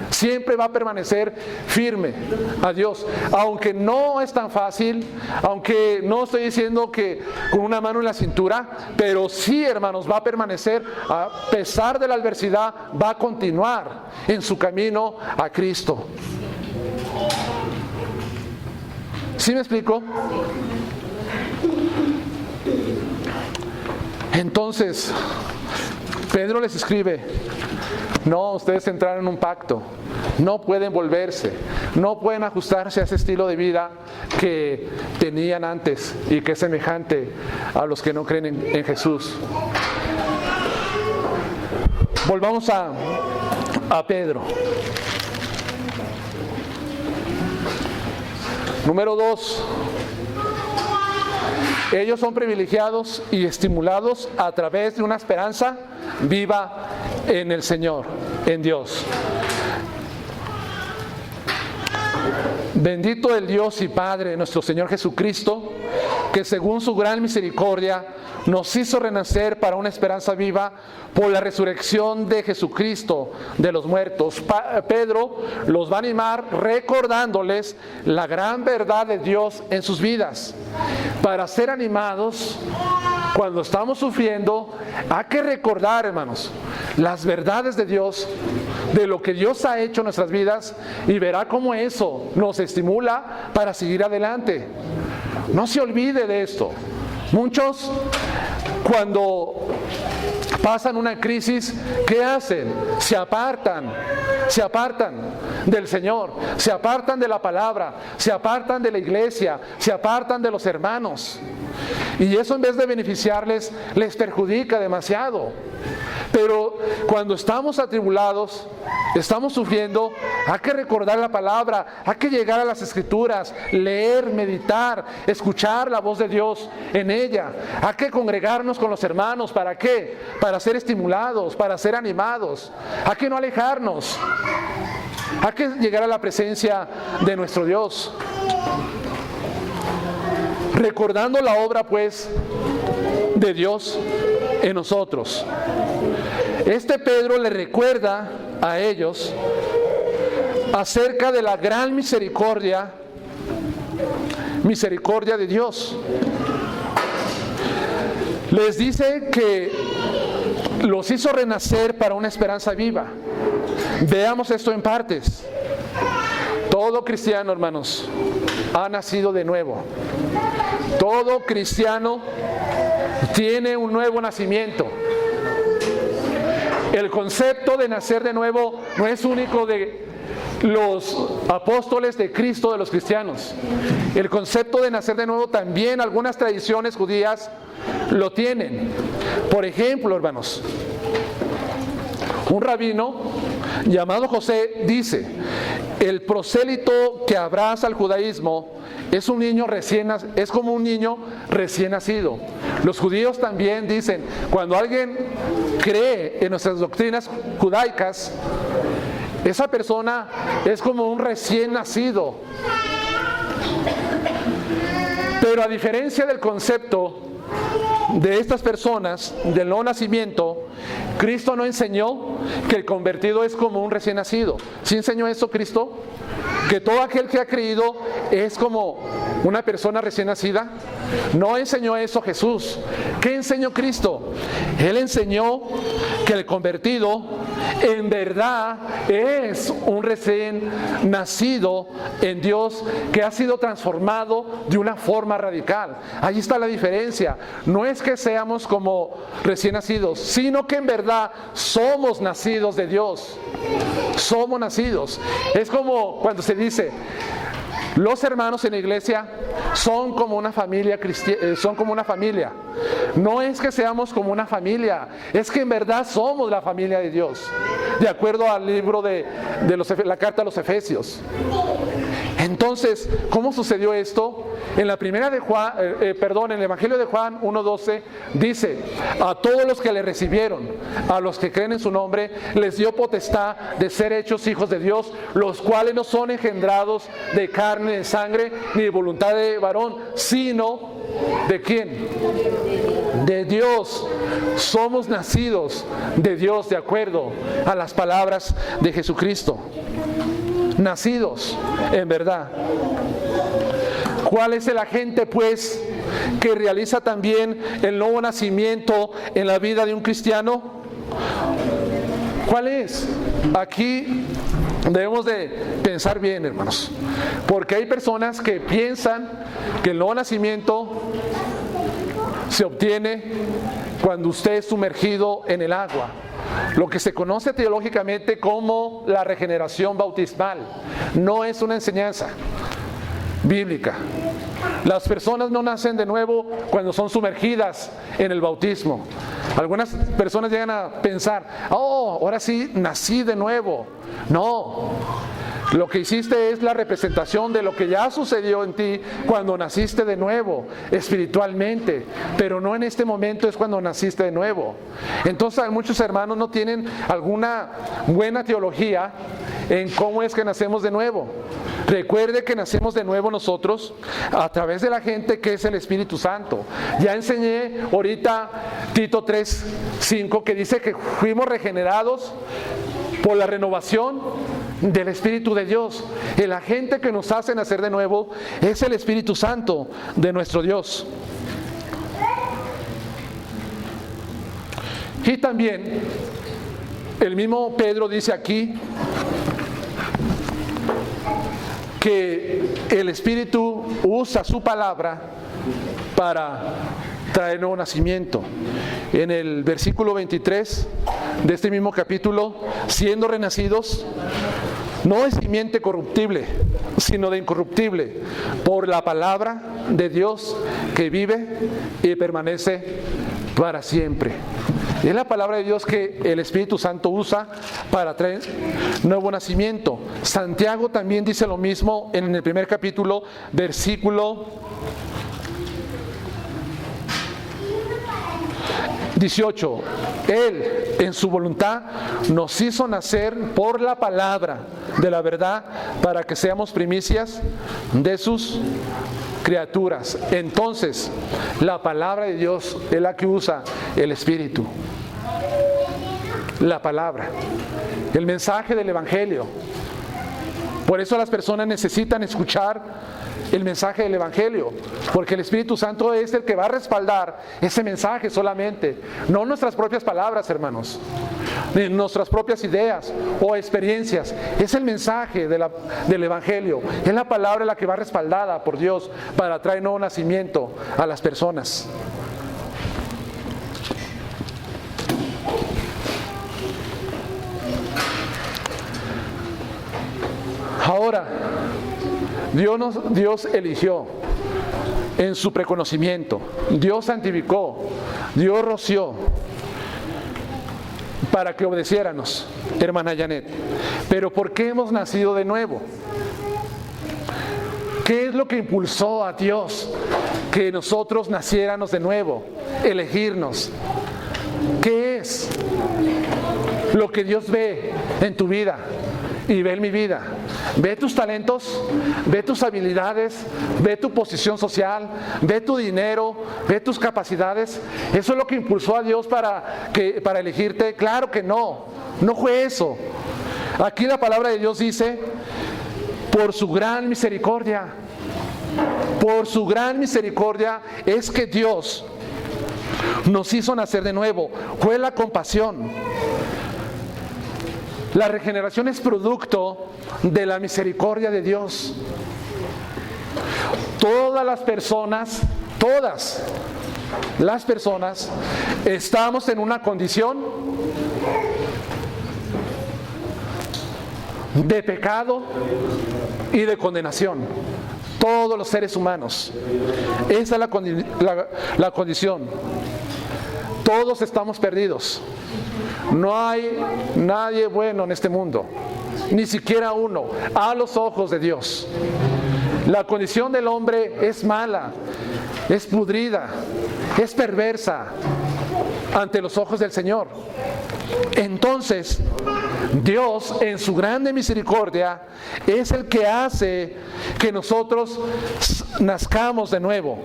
siempre va a permanecer firme a Dios. Aunque no es tan fácil, aunque no estoy diciendo que con una mano en la cintura, pero sí, hermanos, va a permanecer, a pesar de la adversidad, va a continuar en su camino a Cristo. ¿Sí me explico? Entonces, Pedro les escribe, no, ustedes entraron en un pacto, no pueden volverse, no pueden ajustarse a ese estilo de vida que tenían antes y que es semejante a los que no creen en Jesús. Volvamos a Pedro. Número 2. Ellos son privilegiados y estimulados a través de una esperanza viva en el Señor, en Dios. Bendito el Dios y Padre de nuestro Señor Jesucristo, que según su gran misericordia nos hizo renacer para una esperanza viva por la resurrección de Jesucristo de los muertos. Pedro los va a animar recordándoles la gran verdad de Dios en sus vidas. Para ser animados cuando estamos sufriendo, hay que recordar, hermanos, las verdades de Dios, de lo que Dios ha hecho en nuestras vidas, y verá cómo eso nos estimula para seguir adelante. No se olvide de esto. Muchos, cuando pasan una crisis, ¿qué hacen? Se apartan del Señor, se apartan de la palabra, se apartan de la iglesia, se apartan de los hermanos. Y eso, en vez de beneficiarles, les perjudica demasiado. Pero cuando estamos atribulados, estamos sufriendo, hay que recordar la palabra, hay que llegar a las Escrituras, leer, meditar, escuchar la voz de Dios en ella. Hay que congregarnos con los hermanos. ¿Para qué? Para ser estimulados, para ser animados. Hay que no alejarnos. Hay que llegar a la presencia de nuestro Dios. Recordando la obra, pues, de Dios en nosotros. Este Pedro le recuerda a ellos acerca de la gran misericordia de Dios. Les dice que los hizo renacer para una esperanza viva. Veamos esto en partes. Todo cristiano, hermanos, ha nacido de nuevo. Todo cristiano tiene un nuevo nacimiento. El concepto de nacer de nuevo no es único de los apóstoles de Cristo, de los cristianos. El concepto de nacer de nuevo también algunas tradiciones judías lo tienen. Por ejemplo, hermanos, un rabino llamado José dice: el prosélito que abraza al judaísmo es como un niño recién nacido. Los judíos también dicen, cuando alguien cree en nuestras doctrinas judaicas, esa persona es como un recién nacido. Pero a diferencia del concepto de estas personas del nuevo nacimiento, Cristo no enseñó que el convertido es como un recién nacido. ¿Sí enseñó eso Cristo? ¿Que todo aquel que ha creído es como una persona recién nacida? No enseñó eso Jesús. ¿Qué enseñó Cristo? Él enseñó que el convertido en verdad es un recién nacido en Dios, que ha sido transformado de una forma radical. Ahí está la diferencia. No es que seamos como recién nacidos, sino que en verdad somos nacidos de Dios. Somos nacidos. Es como cuando se dice, los hermanos en la iglesia son como una familia son como una familia. No es que seamos como una familia, es que en verdad somos la familia de Dios, de acuerdo al libro de la carta a los Efesios. Entonces, ¿cómo sucedió esto? En la primera de Juan, en el Evangelio de Juan 1:12 dice: a todos los que le recibieron, a los que creen en su nombre, les dio potestad de ser hechos hijos de Dios, los cuales no son engendrados de carne, de sangre, ni de voluntad de varón, sino ¿de quién? De Dios. Somos nacidos de Dios, de acuerdo a las palabras de Jesucristo. Nacidos en verdad. ¿Cuál es el agente, pues, que realiza también el nuevo nacimiento en la vida de un cristiano? ¿Cuál es? Aquí debemos de pensar bien, hermanos, porque hay personas que piensan que el nuevo nacimiento se obtiene cuando usted es sumergido en el agua, lo que se conoce teológicamente como la regeneración bautismal. No es una enseñanza bíblica. Las personas no nacen de nuevo cuando son sumergidas en el bautismo. Algunas personas llegan a pensar, oh, ahora sí nací de nuevo. No, Lo que hiciste es la representación de lo que ya sucedió en ti cuando naciste de nuevo, espiritualmente, pero no en este momento es cuando naciste de nuevo. Entonces muchos hermanos no tienen alguna buena teología en cómo es que nacemos de nuevo. Recuerde que nacemos de nuevo nosotros a través de la gente que es el Espíritu Santo. Ya enseñé ahorita Tito 3:5 que dice que fuimos regenerados por la renovación del Espíritu de Dios. El agente que nos hace nacer de nuevo es el Espíritu Santo de nuestro Dios. Y también el mismo Pedro dice aquí que el Espíritu usa su palabra para traer nuevo nacimiento. En el versículo 23 de este mismo capítulo, siendo renacidos, no de simiente corruptible, sino de incorruptible, por la palabra de Dios que vive y permanece para siempre. Es la palabra de Dios que el Espíritu Santo usa para traer nuevo nacimiento. Santiago también dice lo mismo en el primer capítulo, versículo 18. Él, en su voluntad, nos hizo nacer por la palabra de la verdad para que seamos primicias de sus criaturas. Entonces, la palabra de Dios es la que usa el Espíritu. La palabra, el mensaje del Evangelio. Por eso las personas necesitan escuchar el mensaje del Evangelio, porque el Espíritu Santo es el que va a respaldar ese mensaje solamente, no nuestras propias palabras, hermanos, ni nuestras propias ideas o experiencias. Es el mensaje del Evangelio, es la palabra la que va respaldada por Dios para traer nuevo nacimiento a las personas. Ahora, Dios eligió en su preconocimiento, Dios santificó, Dios roció para que obedeciéramos, hermana Janet. Pero ¿por qué hemos nacido de nuevo? ¿Qué es lo que impulsó a Dios que nosotros naciéramos de nuevo? Elegirnos. ¿Qué es lo que Dios ve en tu vida y ve en mi vida? Ve tus talentos, ve tus habilidades, ve tu posición social, ve tu dinero, ve tus capacidades. ¿Eso es lo que impulsó a Dios para elegirte? Claro que no, no fue eso. Aquí la palabra de Dios dice, por su gran misericordia, por su gran misericordia es que Dios nos hizo nacer de nuevo. Fue la compasión. La regeneración es producto de la misericordia de Dios. Todas las personas estamos en una condición de pecado y de condenación. Todos los seres humanos. Esa es la condición. Todos estamos perdidos. No hay nadie bueno en este mundo, ni siquiera uno, a los ojos de Dios. La condición del hombre es mala, es pudrida, es perversa ante los ojos del Señor. Entonces, Dios, en su grande misericordia, es el que hace que nosotros nazcamos de nuevo.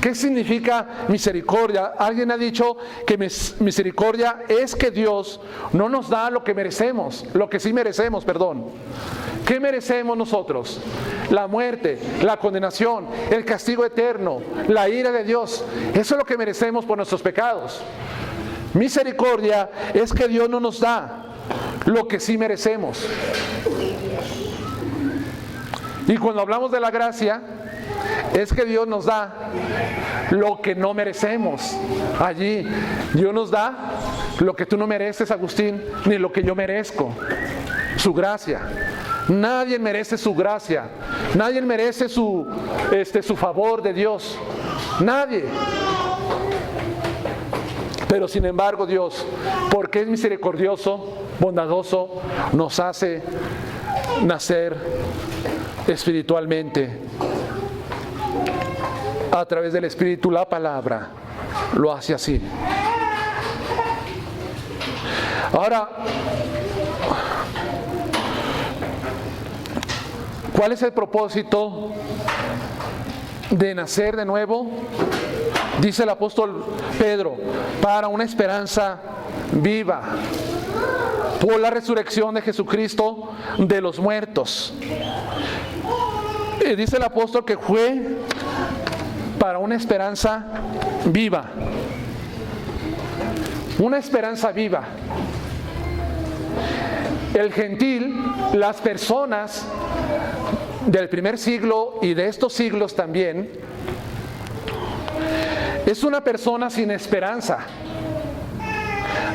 ¿Qué significa misericordia? Alguien ha dicho que misericordia es que Dios no nos da lo que merecemos, lo que sí merecemos, perdón. ¿Qué merecemos nosotros? La muerte, la condenación, el castigo eterno, la ira de Dios. Eso es lo que merecemos por nuestros pecados. Misericordia es que Dios no nos da lo que sí merecemos. Y cuando hablamos de la gracia, es que Dios nos da lo que no merecemos. Allí, Dios nos da lo que tú no mereces, Agustín, ni lo que yo merezco. Su gracia. Nadie merece su gracia. Nadie merece su favor de Dios. Nadie. Pero sin embargo Dios, porque es misericordioso, bondadoso, nos hace nacer espiritualmente a través del Espíritu. La palabra lo hace así. Ahora, ¿cuál es el propósito de nacer de nuevo? Dice el apóstol Pedro, para una esperanza viva, por la resurrección de Jesucristo de los muertos. Dice el apóstol que fue para una esperanza viva. Una esperanza viva. El gentil, las personas del primer siglo y de estos siglos también, es una persona sin esperanza.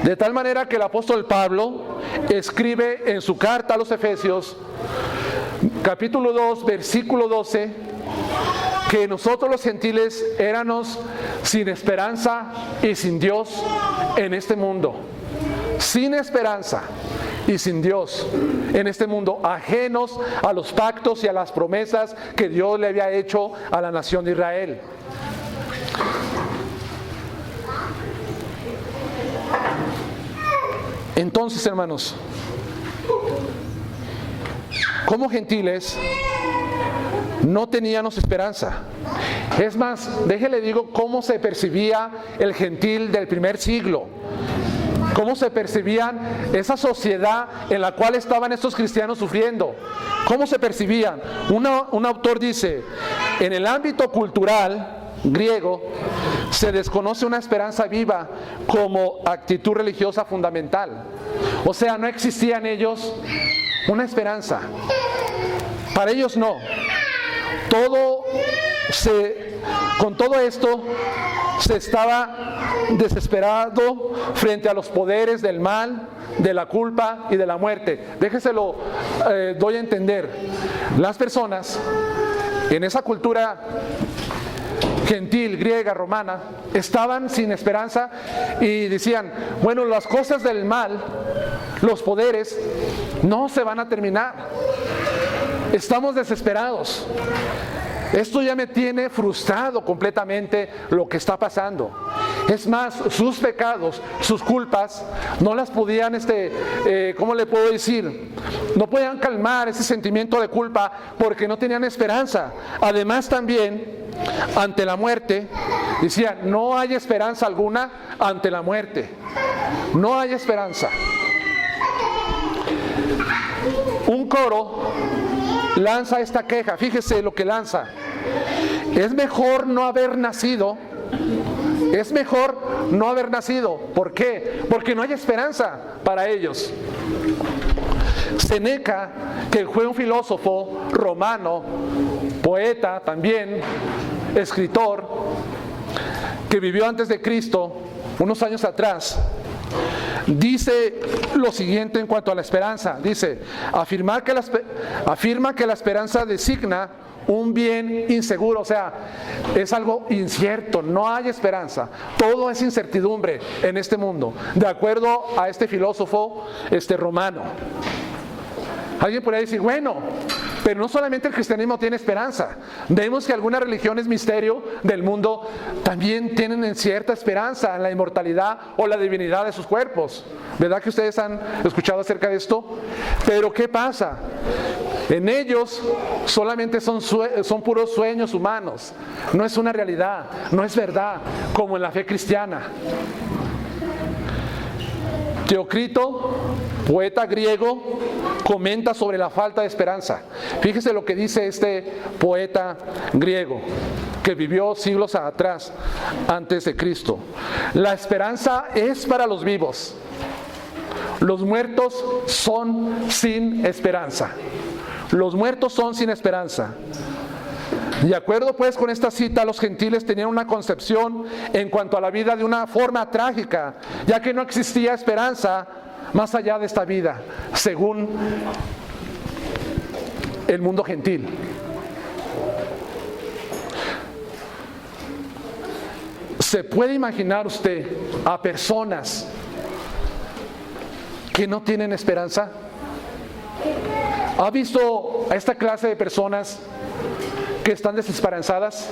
De tal manera que el apóstol Pablo escribe en su carta a los Efesios, capítulo 2, versículo 12, que nosotros los gentiles éramos sin esperanza y sin Dios en este mundo. Sin esperanza y sin Dios en este mundo, ajenos a los pactos y a las promesas que Dios le había hecho a la nación de Israel. Entonces, hermanos, como gentiles no teníamos esperanza. Es más, déjele digo cómo se percibía el gentil del primer siglo, cómo se percibían esa sociedad en la cual estaban estos cristianos sufriendo. ¿Cómo se percibían? Un autor dice, en el ámbito cultural griego se desconoce una esperanza viva como actitud religiosa fundamental. O sea, no existía en ellos una esperanza. Para ellos no. Con todo esto se estaba desesperado frente a los poderes del mal, de la culpa y de la muerte. Déjeselo, doy a entender. Las personas en esa cultura gentil, griega, romana, estaban sin esperanza y decían, bueno, las cosas del mal, los poderes, no se van a terminar. Estamos desesperados. Esto ya me tiene frustrado completamente lo que está pasando. Es más, sus pecados, sus culpas, no las podían, ¿cómo le puedo decir? No podían calmar ese sentimiento de culpa porque no tenían esperanza. Además también, ante la muerte, decían, no hay esperanza alguna ante la muerte. No hay esperanza. Un coro lanza esta queja, fíjese lo que lanza. Es mejor no haber nacido. Es mejor no haber nacido. ¿Por qué? Porque no hay esperanza para ellos. Séneca, que fue un filósofo romano, poeta también, escritor, que vivió antes de Cristo, unos años atrás, dice lo siguiente en cuanto a la esperanza. Dice, afirma que la esperanza designa un bien inseguro, o sea, es algo incierto, no hay esperanza, todo es incertidumbre en este mundo, de acuerdo a este filósofo romano. Alguien podría decir, bueno, pero no solamente el cristianismo tiene esperanza. Vemos que algunas religiones misterio del mundo también tienen cierta esperanza en la inmortalidad o la divinidad de sus cuerpos. ¿Verdad que ustedes han escuchado acerca de esto? Pero ¿qué pasa? En ellos solamente son puros sueños humanos. No es una realidad, no es verdad, como en la fe cristiana. Teócrito, poeta griego, comenta sobre la falta de esperanza. Fíjese lo que dice este poeta griego, que vivió siglos atrás, antes de Cristo. La esperanza es para los vivos. Los muertos son sin esperanza. Los muertos son sin esperanza. De acuerdo pues con esta cita, los gentiles tenían una concepción en cuanto a la vida de una forma trágica, ya que no existía esperanza más allá de esta vida, según el mundo gentil. ¿Se puede imaginar usted a personas que no tienen esperanza? ¿Ha visto a esta clase de personas que están desesperanzadas?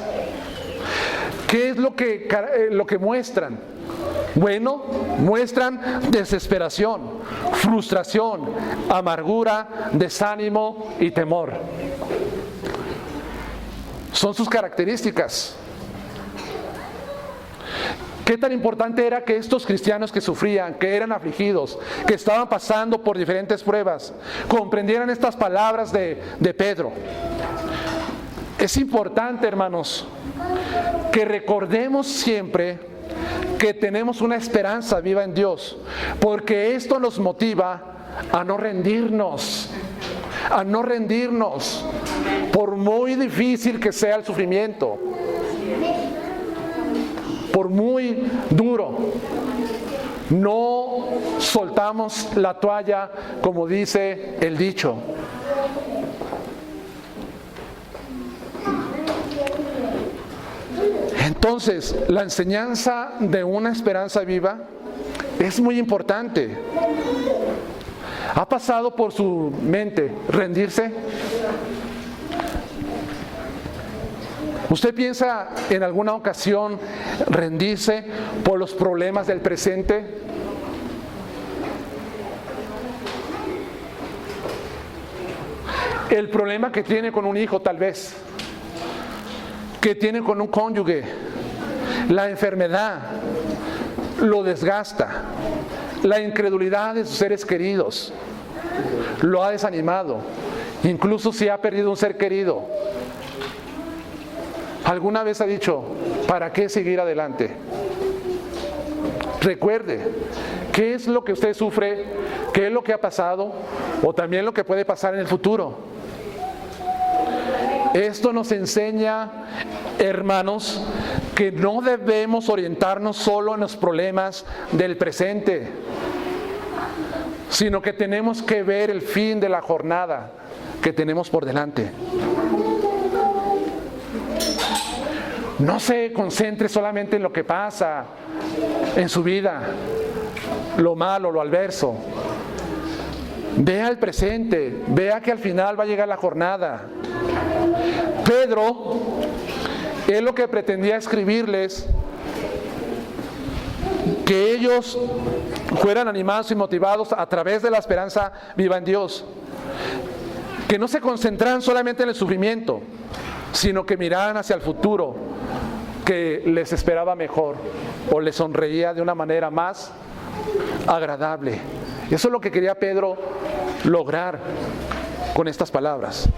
¿Qué es lo que muestran? Bueno, muestran desesperación, frustración, amargura, desánimo y temor. Son sus características. ¿Qué tan importante era que estos cristianos que sufrían, que eran afligidos, que estaban pasando por diferentes pruebas, comprendieran estas palabras de Pedro? Es importante, hermanos, que recordemos siempre que tenemos una esperanza viva en Dios, porque esto nos motiva a no rendirnos, por muy difícil que sea el sufrimiento, por muy duro. No soltamos la toalla, como dice el dicho. Entonces, la enseñanza de una esperanza viva es muy importante. ¿Ha pasado por su mente rendirse? ¿Usted piensa en alguna ocasión rendirse por los problemas del presente? El problema que tiene con un hijo, tal vez, que tiene con un cónyuge, la enfermedad lo desgasta, la incredulidad de sus seres queridos lo ha desanimado, incluso si ha perdido un ser querido. ¿Alguna vez ha dicho, ¿para qué seguir adelante? Recuerde, ¿qué es lo que usted sufre? ¿Qué es lo que ha pasado? O también lo que puede pasar en el futuro. Esto nos enseña, hermanos, que no debemos orientarnos solo en los problemas del presente, sino que tenemos que ver el fin de la jornada que tenemos por delante. No se concentre solamente en lo que pasa en su vida, lo malo, lo adverso. Vea el presente, vea que al final va a llegar la jornada. Pedro, él lo que pretendía escribirles, que ellos fueran animados y motivados a través de la esperanza viva en Dios. Que no se concentraran solamente en el sufrimiento, sino que miraran hacia el futuro, que les esperaba mejor o les sonreía de una manera más agradable. Eso es lo que quería Pedro lograr con estas palabras.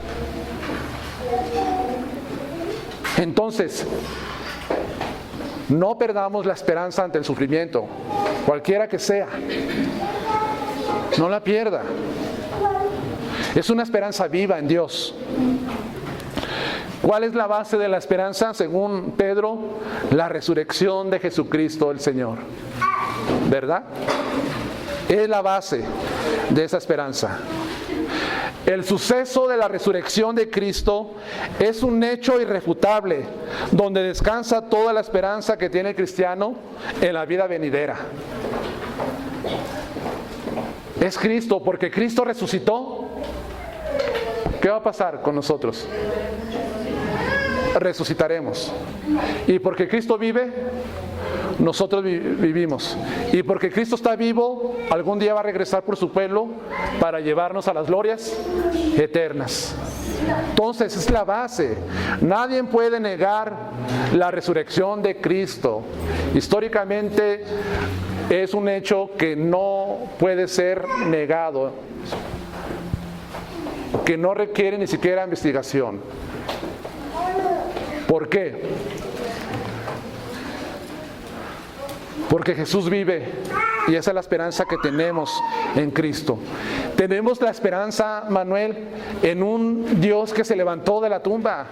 Entonces, no perdamos la esperanza ante el sufrimiento, cualquiera que sea. No la pierda. Es una esperanza viva en Dios. ¿Cuál es la base de la esperanza? Según Pedro, la resurrección de Jesucristo el Señor. ¿Verdad? Es la base de esa esperanza. El suceso de la resurrección de Cristo es un hecho irrefutable, donde descansa toda la esperanza que tiene el cristiano en la vida venidera. Es Cristo, porque Cristo resucitó. ¿Qué va a pasar con nosotros? Resucitaremos. Y porque Cristo vive, nosotros vivimos. Y porque Cristo está vivo, algún día va a regresar por su pueblo para llevarnos a las glorias eternas. Entonces es la base. Nadie puede negar la resurrección de Cristo. Históricamente es un hecho que no puede ser negado, que no requiere ni siquiera investigación. ¿Por qué? Porque Jesús vive y esa es la esperanza que tenemos en Cristo. Tenemos la esperanza, Manuel, en un Dios que se levantó de la tumba.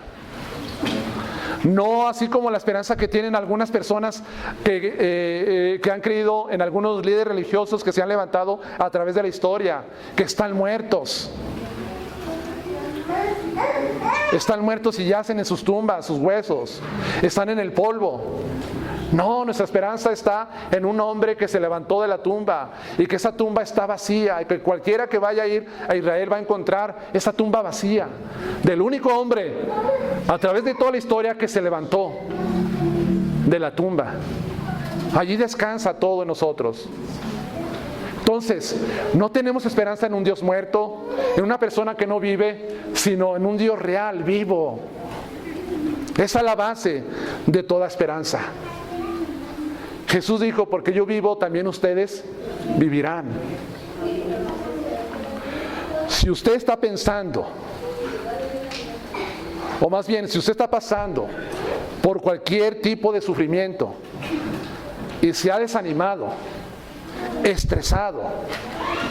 No así como la esperanza que tienen algunas personas que han creído en algunos líderes religiosos que se han levantado a través de la historia, que están muertos. Están muertos y yacen en sus tumbas, sus huesos, están en el polvo. No, nuestra esperanza está en un hombre que se levantó de la tumba y que esa tumba está vacía y que cualquiera que vaya a ir a Israel va a encontrar esa tumba vacía del único hombre a través de toda la historia que se levantó de la tumba. Allí descansa todo en nosotros. Entonces, no tenemos esperanza en un Dios muerto, en una persona que no vive, sino en un Dios real, vivo. Esa es la base de toda esperanza. Jesús dijo, porque yo vivo, también ustedes vivirán. Si usted está pensando, o más bien, si usted está pasando por cualquier tipo de sufrimiento y se ha desanimado, estresado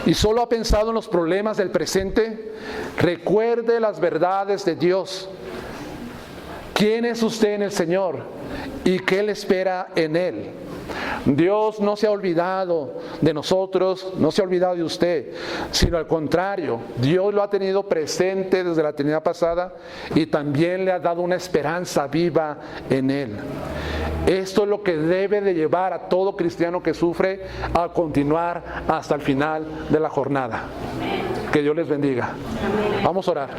y solo ha pensado en los problemas del presente, recuerde las verdades de Dios. ¿Quién es usted en el Señor y qué le espera en Él? Dios no se ha olvidado de nosotros, no se ha olvidado de usted, sino al contrario, Dios lo ha tenido presente desde la eternidad pasada y también le ha dado una esperanza viva en Él. Esto es lo que debe de llevar a todo cristiano que sufre a continuar hasta el final de la jornada. Que Dios les bendiga. Vamos a orar.